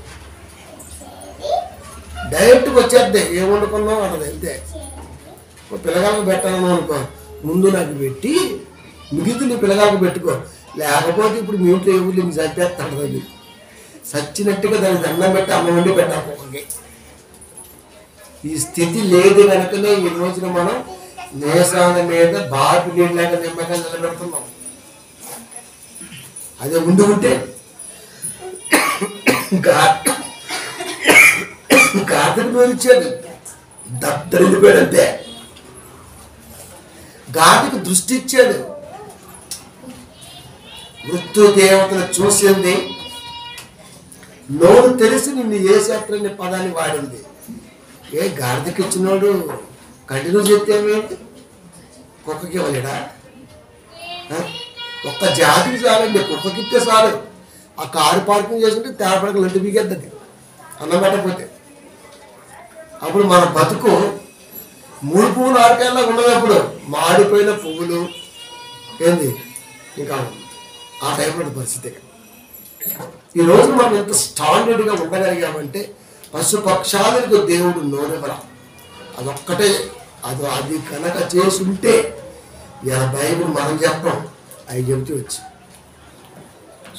డైరెక్ట్గా వచ్చేద్ది. ఏం వండుకున్నావు అంటది అంతే. పిల్లగాలకు పెట్టాను అనుకో, ముందు నాకు పెట్టి మిగిలితే నీ పిల్లగాలకు పెట్టుకో, లేకపోతే ఇప్పుడు మీ ఇంట్లో ఏముంది నీకు చంపేస్తాడు. సచ్చినట్టుగా దానికి దండం పెట్టి అమ్మ వండి పెట్టాలి కుక్కకి. ఈ స్థితి లేదు కనుకనే ఈ రోజున మనం నేసాల మీద బాపి నీళ్ళగా నిమ్మకాయ నిలబెడుతున్నాం. అదే ఉండి ఉంటే గాథకు నోరిచ్చాడు, దద్దరిల్లిపోయాడంతే. గాథకు దృష్టి ఇచ్చాడు. మృత్యు దేవతను చూసింది, నోరు తెలిసి నిన్ను ఏ శాస్త్రాన్ని పదాన్ని వాడింది. ఏ గాడిదకి ఇచ్చినోడు కంటిన్యూ చేస్తేమేంటి, కుక్కకి ఇవ్వలేడా? ఒక్క జాతికి చాలండి, కుక్కకిస్తే చాలు. ఆ కారు పార్కింగ్ చేసుకుంటే తేపడక లొంటి బిగేద్దది అన్నం పెట్టకపోతే. అప్పుడు మన బతుకు 3 పువ్వులు ఆరకాయలా ఉండదప్పుడు, మాడిపోయిన పువ్వులు ఏంది ఇంకా ఆ టైంలో పరిస్థితి. ఈరోజు మనం ఎంత స్టాండర్డ్గా ఉండగలిగామంటే పశుపక్షాలకు దేవుడు నోరెవరా, అదొక్కటే. అది కనుక చేసుంటే బైబిల్ మనం చెప్పం, అవి చెబుతూ వచ్చి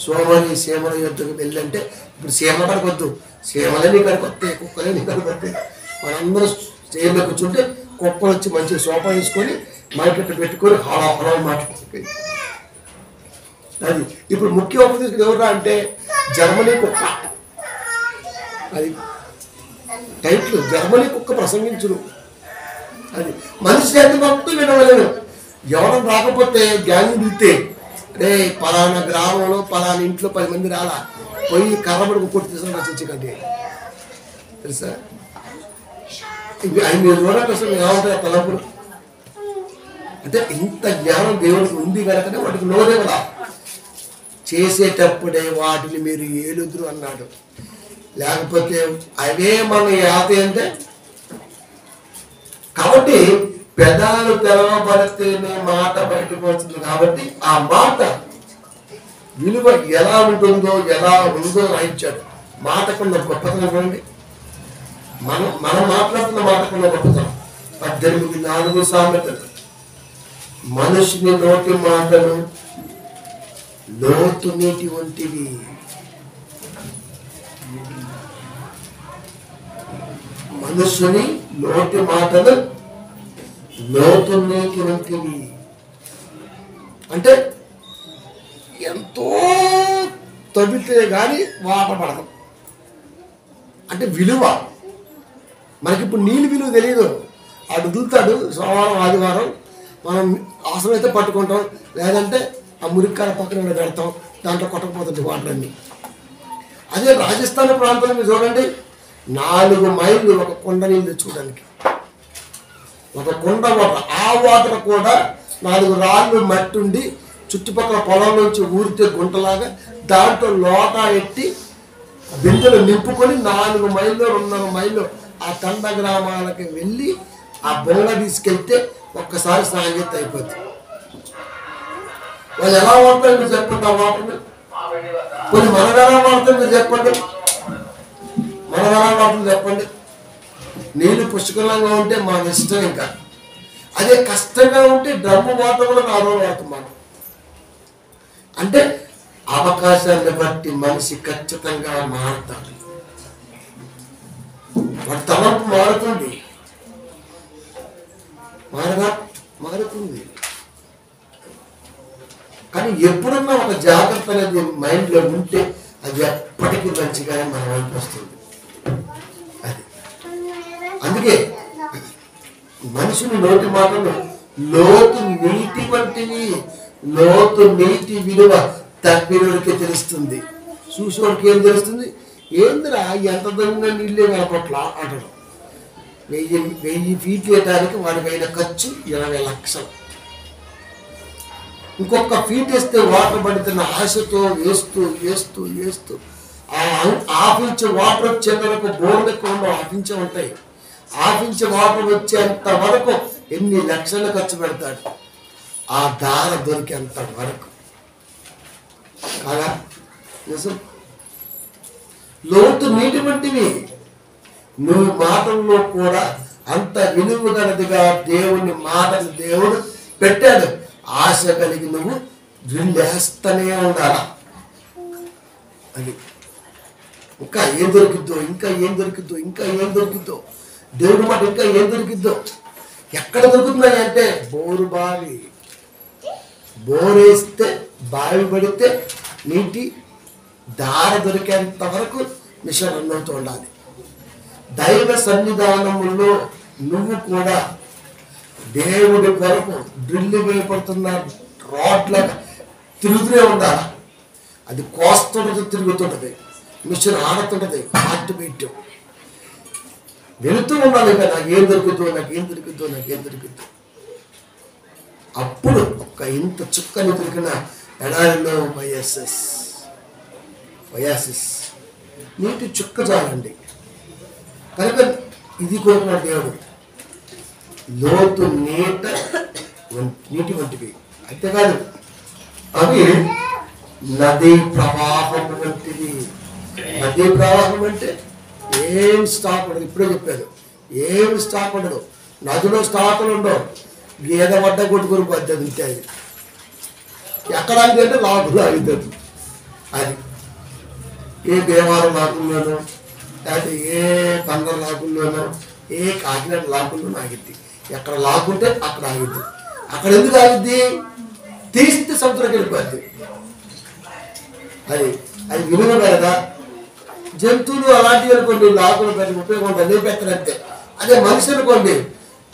సోమని సీమల యుద్ధకు వెళ్ళంటే ఇప్పుడు సీమ కనుకొద్దు, సీమలని కనుకొస్తాయి, కుక్కలని కనుకొస్తాయి. మనందరూ చేయంలో కూర్చుంటే కుక్కలు వచ్చి మంచిగా సోఫా వేసుకొని మార్కెట్ పెట్టుకొని హలో మాట్లాడుతుంది. అది ఇప్పుడు ముఖ్య ఉపదేశం ఎవరా అంటే జర్మనీ కుక్క. అది టైట్లు, జర్మనీ కుక్క ప్రసంగించుడు. అది మనిషి జాతి మొత్తం వినవలేను. ఎవరం రాకపోతే గ్యాంగ్ పిలితే, రే పలానా గ్రామంలో పలానా ఇంట్లో 10 మంది రాలా, పోయి కర్రబడుకు కొట్టి తీసుకుని రచించకండి తెలుసా. మీరు చూడండి అసలు ఏమంటారు తలపులు అంటే. ఇంత జ్ఞానం దేవుడికి ఉంది కనుకనే వాటికి నోరే కదా. చేసేటప్పుడే వాటిని మీరు ఏలుదురు అన్నాడు. లేకపోతే అవే మన యాత అంటే. కాబట్టి పెదాలు తెరవబడితేనే మాట బయటకు వస్తుంది. కాబట్టి ఆ మాట విలువ ఎలా ఉంటుందో రాయించాడు. మాటకున్న గొప్పతనం చూడండి. మనం మాట్లాడుతున్న మాటకున్న గొప్పతనం. 18:4 సామెతలు. మనుషుని నోటి మాటలు లోతు నీటి వంటివి. మనుషుని నోటి మాటలు లోతు నీటి వంటివి అంటే ఎంతో తవ్వితే కానీ వాట పడదు అంటే విలువ. మనకి ఇప్పుడు నీళ్ళు విలువ తెలియదు. ఆడు వదులుతాడు సోమవారం ఆదివారం, మనం అవసరమైతే పట్టుకుంటాం, లేదంటే ఆ మురికాల పక్కన పెడతాం, దాంట్లో కొట్టకపోతుంది వాటర్ అన్ని. అదే రాజస్థాన్ ప్రాంతంలో మీరు చూడండి, 4 మైళ్ళు ఒక కొండ నీళ్ళు తెచ్చుకోవడానికి. ఒక కొండ వాటర్, ఆ వాటర్ కూడా 4 రాళ్ళు మట్టి ఉండి చుట్టుపక్కల పొలం నుంచి ఊరితే గుంటలాగా దాంట్లో లోటా ఎట్టి బిందెలు నింపుకొని 4 మైళ్ళు 2.5 మైళ్ళు ఆ తండ గ్రామాలకి వెళ్ళి ఆ బొంగ తీసుకెళ్తే ఒక్కసారి స్నానం చేస్తే అయిపోతుంది. వాళ్ళు ఎలా వాడతారు మీరు చెప్పండి. ఆ వాటర్ని కొన్ని మనగలా వాడతారు మీరు చెప్పండి. మనగలా వాటర్ చెప్పండి. నీళ్ళు పుష్కలంగా ఉంటే మన ఇష్టం. ఇంకా అదే కష్టంగా ఉంటే డ్రమ్ము వాటర్ కూడా 4 రోజులు వాడుతున్నాం. అంటే అవకాశాన్ని బట్టి మనిషి ఖచ్చితంగా మారుతాడు. వాటి తలంపు మారుతుంది. మారుతుంది. కానీ ఎప్పుడన్నా ఒక జాగ్రత్త అనేది మైండ్లో ఉంటే అది ఎప్పటికీ మంచిగానే మన వైపు వస్తుంది. అది అందుకే మనుషుని నోటి మాటలు లోతు నీటి వంటివి. లోతు నీటి విలువ తప్పినోడికి తెలుస్తుంది. చూసేవాడికి ఏం తెలుస్తుంది? ఏందిరా ఎంత దూరంగా నీళ్ళే కనపట్ల అంటాడు. 1000 ఫీట్లు వేయడానికి వాడికి అయిన ఖర్చు 20 లక్షలు. ఇంకొక ఫీట్ వేస్తే వాటర్ పడుతున్న ఆశతో వేస్తూ ఆఫించే వాటర్ వచ్చేంత వరకు బోర్డు ఎక్కువ ఆఫించే ఉంటాయి. ఆఫించే వాటర్ వచ్చేంత వరకు ఎన్ని లక్షలు ఖర్చు పెడతాడు ఆ దార దొరికేంత వరకు. కాదా నిజం? లోతు నీటి వంటివి. నువ్వు మాటల్లో కూడా అంత విలువ గలదిగా దేవుని మాటలు దేవుడు పెట్టాడు. ఆశ కలిగి నువ్వు రిల్లేస్తూనే ఉండాలా. అది ఇంకా ఏం దొరికిద్దో, ఇంకా ఏం దొరికిద్దో, ఇంకా ఏం దొరికిద్దో, దేవుడి మాట ఇంకా ఏం దొరికిద్దో. ఎక్కడ దొరుకుతున్నాయి అంటే బోరు బావి, బోరేస్తే బావి పడితే నీటి దార దొరికేంత వరకు మిషన్ రన్ అవుతూ ఉండాలి. దైవ సన్నిధానములో నువ్వు కూడా దేవుడి కొరకు డ్రిల్ వేయబడుతున్న రాడ్లాగా తిరుగుతూనే ఉండాలి. అది కోస్తుంటది, తిరుగుతుంటది, మిషన్ ఆడుతుంటది, హార్ట్ బీట్ వెళుతూ ఉండాలి. ఇంకా నాకేం దొరుకుతుందో, నాకేం దొరుకుతుందో, నాకేం దొరుకుతుందో. అప్పుడు ఒక్క ఇంత చుక్కని దొరికిన ఎడారిలో వయాసిస్ నీటి చుక్క చాలండి. కనుక ఇది కోరుకున్న దేవుడు లోతు నీటి వంటివి. అంతేకాదు అవి నదీ ప్రవాహం వంటిది. నదీ ప్రవాహం అంటే ఏం స్టాప్ ఉండదు. ఇప్పుడే చెప్పాను, ఏమి స్టాప్ ఉండదు. నదిలో స్టాపులు ఉండవు. గేదె వడ్డ కొట్టుకుని పద్ధతి ఉంటాయి. ఎక్కడ అంటే లాకులు ఆగుతుంది. అది ఏ దేవాలయం లాకుల్లోనో, లేకపోతే ఏ పందర లాకుల్లోనో, ఏ కాకినాడ లాకుల్లోనో ఆగిద్ది. ఎక్కడ లాకుంటే అక్కడ ఆగిద్ది. అక్కడ ఎందుకు ఆగిద్ది? తీస్తే సముద్రంకి వెళ్ళిపోద్ది. అది విలువ కదా. జంతువులు అలాంటివి అనుకోండి, లాకులు పెట్టి ఉపయోగం లేపెత్తనంతే. అదే మనిషి అనుకోండి,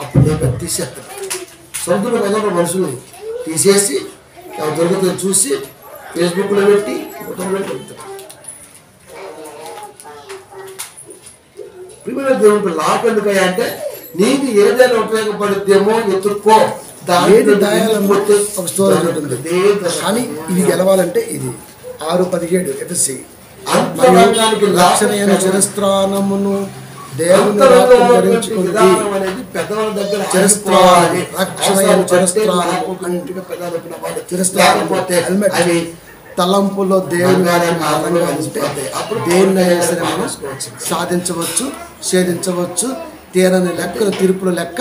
అప్పుడు లేపెత్తి తీసేస్తారు. సొంతలు పెద్ద మనుషుల్ని తీసేసి దొరుకుతుంది చూసి ఫేస్బుక్లో పెట్టి ఫోటోలో పెడతారు. ప్రియమైన దేవుడు లాక్ ఎందుకయ్యా అంటే నీకు ఏదైనా ఉపయోగపడుద్దేమో ఎత్తుక్కో. కానీ ఇది గెలవాలంటే ఇది 6:17 ఎఫ్ఎస్సి లక్షణమైన చిరస్త్రానమును దేవుని ధరించుకుంది. తలంపులో దేవుని దేన్నైనా సరే మనం సాధించవచ్చు, ఛేదించవచ్చు. తీరని లెక్కలు, తీర్పుల లెక్క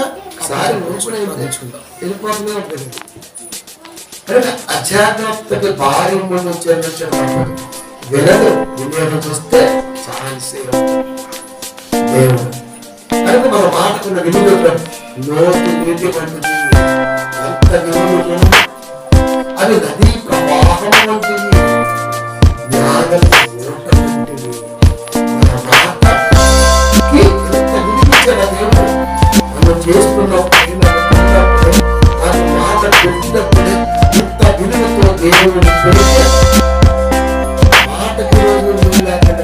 అజాగ్రత్తకి భారీ వినదు. వినియోగం చూస్తే దేవుడు కనుక మన మాటకున్న వినియోగం లోతు నీటి వంటిది. ఎంత వినియోగం అది నదీ ప్రవాహం వంటిది, జ్ఞానం ఓట వంటిది. మన మాటకి ఎంత వినిపించిన దేవుడు మనం చేస్తున్నప్పుడు మన మాట పెట్టినప్పుడే ఇంత విలువతో దేవుడు పెడితే మాటకి రోజు విలువ లేకుండా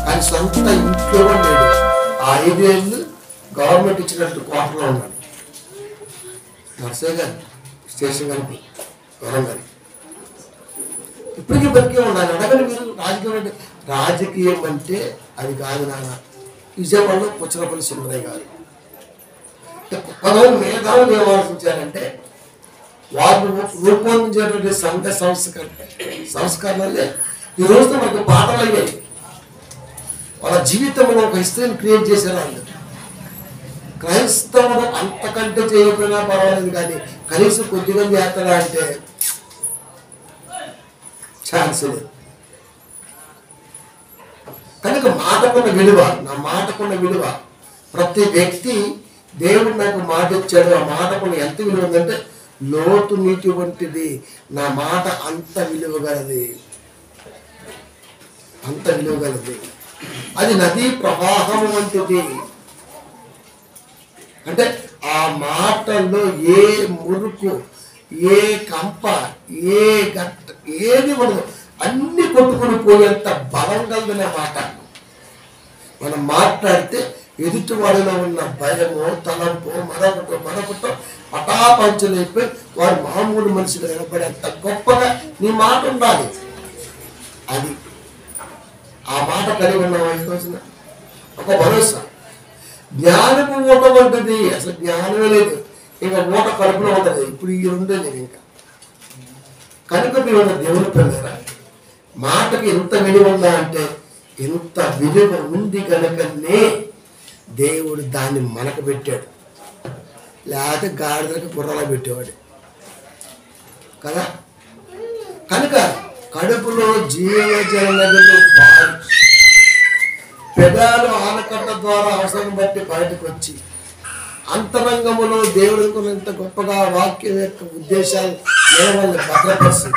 ఆయన సొంత ఇంట్లో లేడు. 5 ఏళ్ళు గవర్నమెంట్ ఇచ్చినట్టు క్వార్టర్లో ఉన్నాడు. నర్సయ్య గారు స్టేషన్ గారికి వరంగల్ ఇప్పటికీ బతికే ఉన్నాను. అడగండి మీరు రాజకీయం అంటే. రాజకీయం అంటే అది కాదు నాన్న. విజయవాడలో పుచ్చలపల్లి సుందరయ్య గారు పదవులు మేధావులు ఏం ఆలోచించారంటే వాళ్ళు రూపొందించేటువంటి సంఘ సంస్కరణలే ఈ రోజుతో మనకు పాఠాలు అయ్యాయి. వాళ్ళ జీవితంలో ఒక హిస్టరీని క్రియేట్ చేశారు వాళ్ళు. క్రైస్తవుడు అంతకంటే చేయకపోయినా పర్వాలేదు, కానీ కనీసం కొద్దిగా చేస్తాడా అంటే ఛాన్స్ లేదు. కనుక మాటకున్న విలువ, నా మాటకున్న విలువ, ప్రతి వ్యక్తి దేవుడు నాకు మాట ఇచ్చాడు. ఆ మాటకున్న ఎంత విలువ ఉందంటే లోతు నీటి వంటిది. నా మాట అంత విలువగలది, అంత విలువగలది. అది నదీ ప్రవాహం వంటిది. అంటే ఆ మాటల్లో ఏ మురుకు, ఏ కంప, ఏ గట్ట ఏది ఉండదు. అన్ని కొట్టుకుని పోయేంత బలం కలదనే మాట. మనం మాట్లాడితే ఎదుటి వాడిలో ఉన్న భయము, తలంపు, మరొకటో పటాపంచలైపోయి వాడు మామూలు మనిషిగా నిలబడేంత గొప్పగా నీ మాట ఉండాలి. అది ఆ మాట కలిగి ఉన్నావా ఈ రోజున? ఒక భరోసా. జ్ఞానము ఊట ఉంటుంది. అసలు జ్ఞానమే లేదు, ఇంకా ఊట కడుపులో ఉంటుంది. ఇప్పుడు ఈ రెండే లేదు ఇంకా. కనుక మీరు దేవుని పిల్లరా, మాటకి ఎంత విలువ ఉందా అంటే ఎంత విలువ ఉంది కనుకనే దేవుడు దాన్ని మనకు పెట్టాడు. లేకపోతే గాడిదలకు గుర్రాలు పెట్టేవాడు కదా. కనుక కడుపులో జీవజల నదులు పారు, పెదాలు ఆనకట్ట ద్వారా అవసరం బట్టి బయటకు వచ్చి అంతరంగములో దేవుడికి కొన్నంత గొప్పగా వాక్యం యొక్క ఉద్దేశాలు వాళ్ళని భద్రపరిచి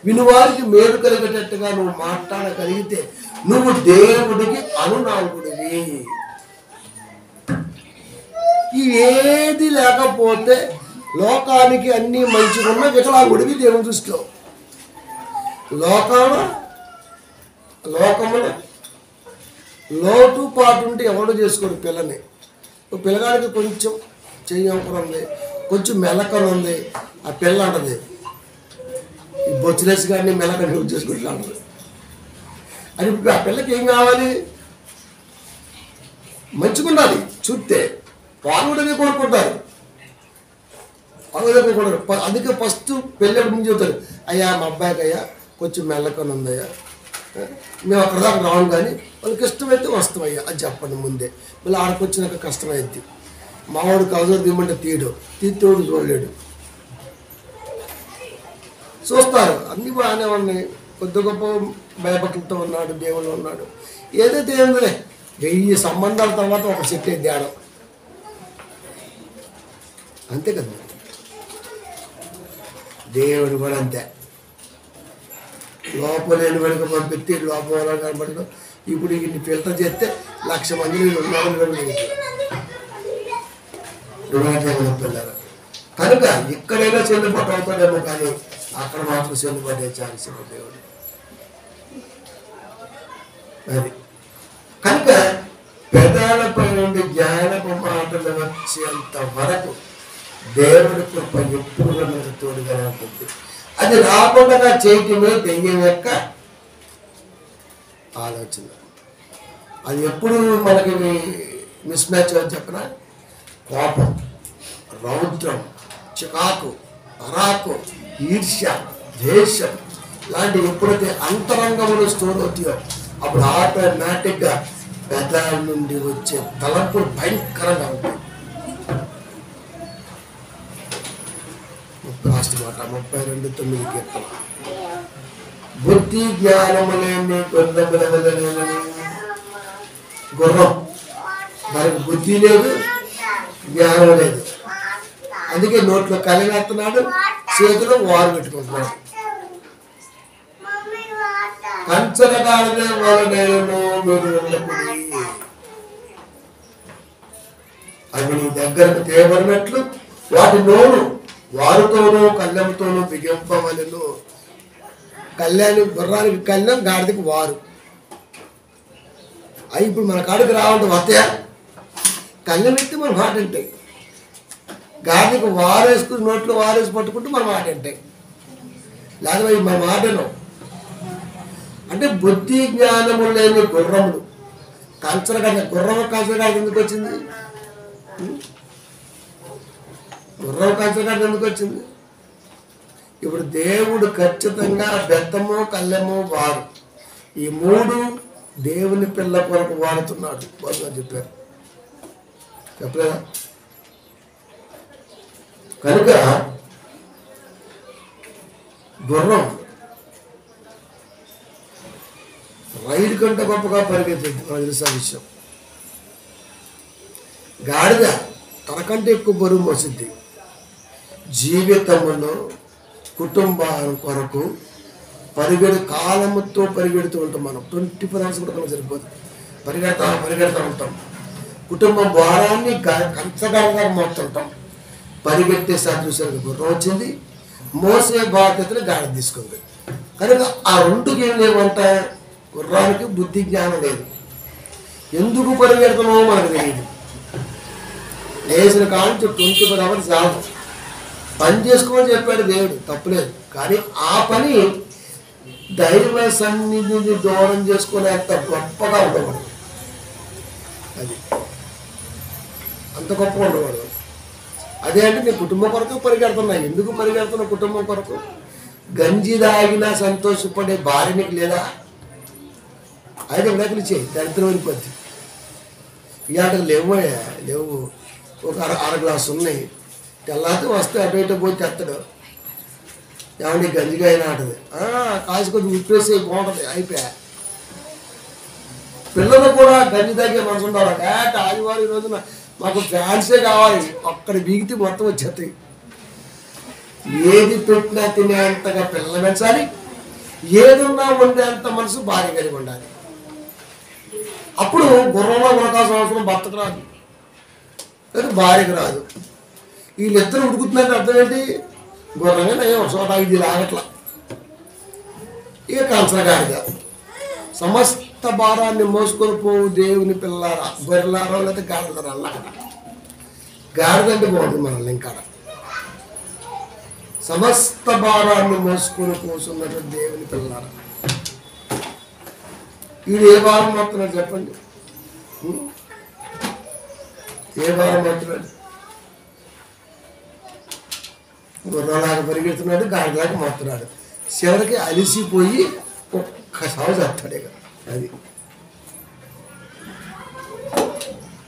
వినువారికి మేలు కలిగేటట్టుగా నువ్వు మాట్లాడగలిగితే నువ్వు దేవుడికి అనునాయకుడివి. ఏది లేకపోతే లోకానికి అన్నీ మంచిగా ఉన్న వికలాంగుడివి దేవుని దృష్టిలో. లోకమున లోటు పాటు ఉంటే ఎవడు చేసుకోడు పిల్లని. పిల్లగాడికి కొంచెం చెయ్యంకులు ఉంది, కొంచెం మెల్లకలు ఉంది, ఆ పిల్ల అంటది ఈ బొచ్చులేసి కానీ మెల్లకని యూజ్ చేసుకుంటా అంటది. అని ఇప్పుడు ఆ పిల్లకి ఏం కావాలి? మంచిగా ఉండాలి. చూస్తే పాల్గొడనే కొనుక్కుంటారు, పాల్గొనే కొనుక్కుంటారు. అందుకే ఫస్ట్ పెళ్ళి ముందు చెబుతారు, అయ్యా మా అబ్బాయికి అయ్యా కొంచెం మెల్లకని ఉందయ్యా, మేము అక్కడ దాకా రాము కానీ వాళ్ళకి ఇష్టమైతే వస్తామయ్యా అని చెప్పండి ముందే. మళ్ళీ ఆడికి వచ్చినాక కష్టమైద్ది. మావాడు కవజోడు తీయమంటే తీతోడు చూడలేడు. చూస్తారు అన్నీ బాగానే ఉన్నాయి, కొద్ది గొప్ప భయభక్తులతో ఉన్నాడు, దేవుళ్ళు ఉన్నాడు, ఏదైతే ఏందులే 1000 సంబంధాల తర్వాత ఒక సెట్ అయింది ఆడం. అంతే కదా, దేవుడు కూడా అంతే. లోపలేని వెనుక పంపిస్తే లోపల కనబడడం. ఇప్పుడు ఇన్ని ఫిల్టర్ చేస్తే 1,00,000 మంది ఉన్నారని పిల్లలు. కనుక ఇక్కడైనా చెల్లుబాటు అవుతాడేమో కానీ అక్కడ మాత్రం చెల్లుబాటు అయ్యే ఛాన్స్ దేవుడు. అది కనుక పెదాలపై నుండి జ్ఞానపు మాటలు వచ్చేంత వరకు దేవుడి కృప ఎప్పుడు మనకు తోడుగా ఉంటుంది. అది రాకుండా చేయటమే దెయ్యం యొక్క ఆలోచన. అది ఎప్పుడు మనకి మిస్ మ్యాచ్ అని చెప్పిన కోపం, రౌద్రం, చికాకు, పరాకు, ఈర్ష్య, ద్వేషం లాంటివి ఎప్పుడైతే అంతరంగంలో స్టోర్ అవుతాయో అప్పుడు ఆటోమేటిక్గా పెదాల నుండి వచ్చే తలంపులు భయంకరంగా ఉంటాయి. లాస్ట్ మాట 32:9 కీర్తన. బుద్ధి జ్ఞానములేని గుర్రం, దానికి బుద్ధి లేదు, జ్ఞానం లేదు. అందుకే నోట్లో కలిగేస్తున్నాడు, చేతిలో వారు పెట్టుకుంటున్నాడు. కంచరగానే వాళ్ళను మీరు వెళ్ళకూడదు, అవి నీ దగ్గరకు తేబడినట్లు వాటి నోరు వారుతోనూ కళ్ళెంతోనూ బిగింపవలను. కళ్యాణి గుర్రానికి కళ్యాణం, గాడిదకి వారు. అవి ఇప్పుడు మన కాడికి రావంటే వస్తాయా? కళ్యాణం ఎత్తి మన మాట ఉంటాయి. గాడికి వారేసుకుని నోట్లో వారేసి పట్టుకుంటూ మన మాట ఉంటాయి. లేకపోతే మన మాటను అంటే బుద్ధి జ్ఞానము లేని గుర్రములు. కంచరగాడ కంచరగాడికి ఎందుకు వచ్చింది? గుర్రం కంచరగాడ ఎందుకు వచ్చింది? ఇప్పుడు దేవుడు ఖచ్చితంగా బెత్తము, కళ్ళెము, వారు ఈ 3 దేవుని పిల్ల కొరకు వాడుతున్నాడు. చెప్పారు చెప్పలేదా? కనుక గుర్రం రైలు కంటే గొప్పగా పరిగెత్తింది, నాకు తెలిసిన విషయం. గాడిద తనకంటే ఎక్కువ బరువు మోసిద్ది. జీవితంలో కుటుంబం కొరకు కాలముతో పరిగెడుతూ ఉంటాం. మనం 24 hours కూడా మనకు సరిపోదు, పరిగెడతా ఉంటాం. కుటుంబం భారాన్ని కంచగాడిగా మోస్తుంటాం. పరిగెట్టేసారి చూసారు గుర్రం వచ్చింది, మోసే బాధ్యతను గాడి తీసుకుంది. కనుక ఆ 2కి ఏం లేవంట, గుర్రానికి బుద్ధి జ్ఞానం లేదు, ఎందుకు పరిగెడుతున్నామో మనకు తెలియదు. లేచిన కావచ్చు 24 hours చాలు, పని చేసుకోమని చెప్పాడు దేవుడు, తప్పులేదు. కానీ ఆ పని దైవ సన్నిధిని దూరం చేసుకునేంత గొప్పగా ఉండకూడదు. అది అంత గొప్పగా ఉండకూడదు. అదే అంటే నీ కుటుంబం కొరకు పరిగెడుతున్నా. ఎందుకు పరిగెడుతున్నా? కుటుంబం కొరకు. గంజి దాగినా సంతోషపడే భార్య నీకు లేదా? అయితే విడాకులు చేయి, దరిద్రం వెళ్ళిపోద్ది. ఈ ఆటలు లేవు. ఒక అర గ్లాసు ఉన్నాయి, తెల్లారితే వస్తే అటు ఇటు పోయి తెత్తడు. ఏమంటే గంజిగా అయినా ఆటది కాసి కొద్దిగా ఉప్పేసి బాగుంటుంది, అయిపోయా. పిల్లలు కూడా గంజి తగ్గే మనసు ఉండాలి. ఆదివారం ఈ రోజున మాకు ఫ్యాన్సే కావాలి, అక్కడ బీగితే మొత్తం వచ్చేస్తాయి. ఏది పెట్టినా తినేంతగా పిల్లలు పెంచాలి, ఏదున్నా ఉండేంత మనసు భార్య కలిగి ఉండాలి. అప్పుడు గుర్రంలో ఉడకాల్సిన అవసరం భర్తకు రాదు, కానీ భార్యకు రాదు. వీళ్ళిద్దరు ఉడుకుతున్నారంటే అర్థం ఏంటి? గుర్రంగా నయం చోట ఇది లాగట్లా. ఇక కంచగాడిగా సమస్త భారాన్ని మోసుకొని పోవు దేవుని పిల్లారా, గొర్రెలారా, లేకపోతే గాడిదరా. గాడిదంటే బాగుంటుంది మనల్ని. ఇంకా సమస్త భారాన్ని మోసుకొని పోతున్నట్టు దేవుని పిల్లారా. వీడు ఏ భారం మోస్తున్నాడు చెప్పండి? ఏ భారం మోస్తున్నాడు? గుర్రంలాగా పరిగెడుతున్నాడు, గాడిలాగా మోస్తున్నాడు. చివరికి అలిసిపోయి ఒక్కసారి చేస్తాడు. ఇక అది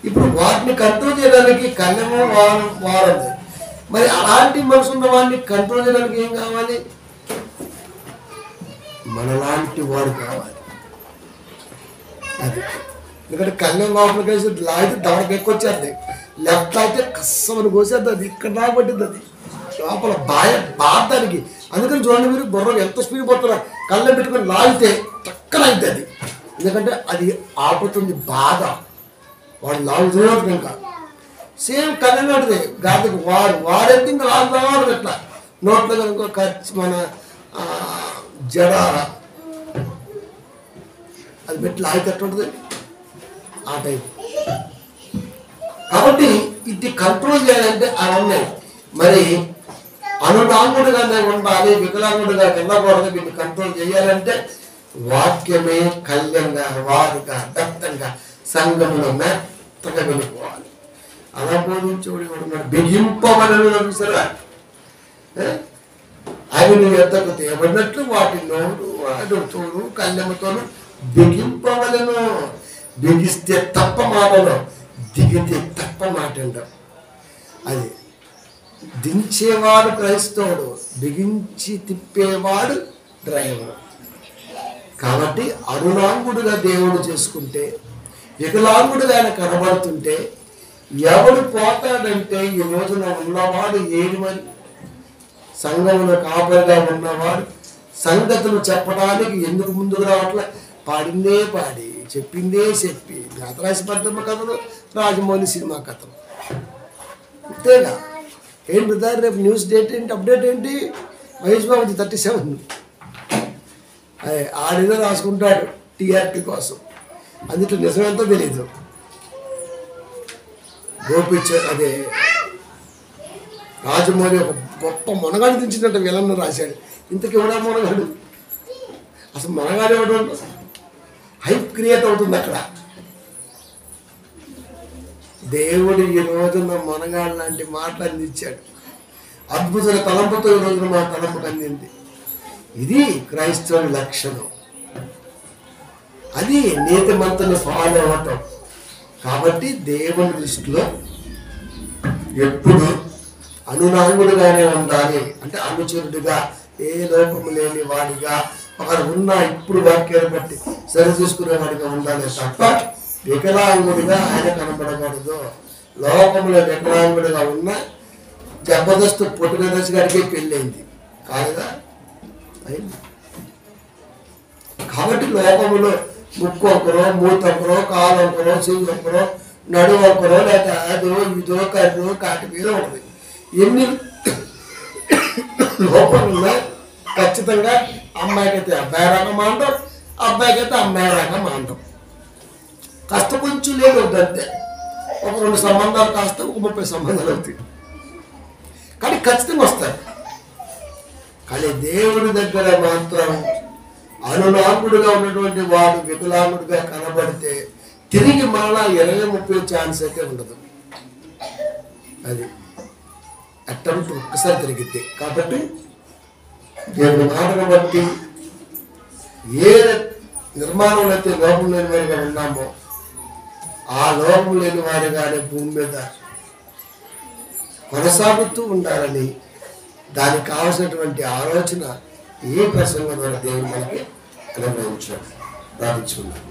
ఇప్పుడు వాటిని కంట్రోల్ చేయడానికి కళ్ళెమో వారంది. మరి అలాంటి మనసు ఉన్న వాడిని కంట్రోల్ చేయడానికి ఏం కావాలి? మనలాంటి వాడు కావాలి. అది ఎందుకంటే కళ్ళెం లోపలికి వేసి లాగితే దవడకి ఎక్కువ వచ్చేది, లెఫ్ట్ అయితే కష్టమని కోసేది, అది ఇక్కడ రాబట్టింది. అది లోపల బాధానికి. అందుకని చూడండి, మీరు గుర్రం ఎంత స్పీడ్ పోతున్నా కళ్ళెం పెట్టుకొని లాగితే చక్కన అవుతుంది అది. ఎందుకంటే అది ఆపుతుంది బాధ, వాడు లాగుతున్నాడు. ఇంకా సేమ్ కళ్ళెంటే గాడికి వాడైతే ఇంకా లాగుతాడు. ఎట్లా నోట్లో కనుక ఖర్చు మన జడ అది పెట్టి లాగితే ఎట్లా ఉంటుంది ఆ టైప్. కాబట్టి ఇది కంట్రోల్ చేయాలంటే అవి ఉన్నాయి. మరి అనునాంగుడుగానే ఉండాలి, వికలాంగుడుగా వెళ్ళకూడదు. వీటిని కంట్రోల్ చేయాలంటే వాక్యమే కళ్యంగా, వారుగా, దత్తంగా సంఘములో మెత్తగా వెళ్ళిపోవాలి. అలా బోధించేవాడు ఉన్నాడు. బిగింపవలను చూసారా? అవి నువ్వు ఎద్దకు తేబడినట్లు వాటి నోడు వాడు తోడు కళ్యముతోను బిగింపవలను. బిగిస్తే తప్ప మాటలు, దిగితే తప్ప మాట. అది దించేవాడు క్రైస్తవుడు, బిగించి తిప్పేవాడు డ్రైవర్. కాబట్టి అనునాంగుడుగా దేవుడు చేసుకుంటే, వికలాంగుడుగా ఆయన కనబడుతుంటే ఎవడు పోతాడంటే ఈ రోజున ఉన్నవాడు ఏడు మరి సంఘంలో కాపరిగా ఉన్నవాడు సంగతులు చెప్పడానికి ఎందుకు ముందుకు రావట్లే? పాడిందే పాడి, చెప్పిందే చెప్పి, గాతరాశి పద్దమ్మ కథలు, రాజమౌళి సినిమా కథలు. అంతేగా ఏంటి బ్రదర్? రేపు న్యూస్ డేట్ ఏంటి, అప్డేట్ ఏంటి? మహేష్ బాబుది 37. ఆడిలో రాసుకుంటాడు టీఆర్పీ కోసం. అందులో నిజమెంతో తెలీదు. అదే రాజమౌళి ఒక గొప్ప మునగాడు దించినట్టు విలన్ను రాశాడు. ఇంతకు ఎవడా మునగాడు? అసలు మునగాడు ఎవడు? హైప్ క్రియేట్ అవుతుంది అక్కడ. దేవుడు ఈ రోజున మునగాడు లాంటి మాటలు అందించాడు. అద్భుతమైన తలంపుతో ఈ రోజున మా తలంపుకు అందింది. ఇది క్రైస్తవుని లక్షణం. అది నీతిమంతుని ఫాలో అవ్వటం. కాబట్టి దేవుని దృష్టిలో ఎప్పుడు అనునాంగుడుగానే ఉండాలి. అంటే అనుచరుడిగా, ఏ లోపము లేని వాడిగా, ఒకరు ఉన్నా ఇప్పుడు వాక్యాన్ని బట్టి సరి చూసుకునేవాడిగా ఉండాలి తప్ప వికలాంగుడిగా ఆయన కనబడకూడదు. లోకంలో వికలాంగుడిగా ఉన్న జబర్దస్త్ పొట్టుగదర్శి గారికి పెళ్ళైంది కాదుగా, అయింది. కాబట్టి లోకములో ముక్కు ఒకరో, మూతి ఒకరో, కాలు ఒకరో, చెవి ఒకరో, నడువు ఒకరో, లేదా అదో ఇదో కర్రో కాటి మీద ఉంటుంది. ఎన్ని లోపమున్నా ఖచ్చితంగా అమ్మాయికైతే అబ్బాయి రకం అంటాం, అబ్బాయికైతే అమ్మాయి రకం అంటాం. కొంచెం లేదు వద్దంతే. ఒక 2 సంబంధాలు కాస్త ఒక 30 సంబంధాలు అవుతాయి, కానీ ఖచ్చితంగా వస్తాయి. కానీ దేవుడి దగ్గర మాత్రం అనునాకుడుగా ఉన్నటువంటి వాడు వికలాంగుడిగా కనబడితే తిరిగి మరలా 20-30 ఛాన్స్ అయితే ఉండదు. అది అటెంప్ట్ ఒక్కసారి తిరిగిద్ది. కాబట్టి దేవుడి మాటను బట్టి ఏ నిర్మాణంలో అయితే లోపం లేని వారిగా ఉన్నామో ఆ లోపం లేని వారిగానే భూమి మీద కొనసాగుతూ ఉండాలని, దానికి కావలసినటువంటి ఆలోచన ఈ ప్రసంగం ద్వారా దేవుడు మనకి అనుగ్రహించాడు. ప్రార్థించుకున్నాం.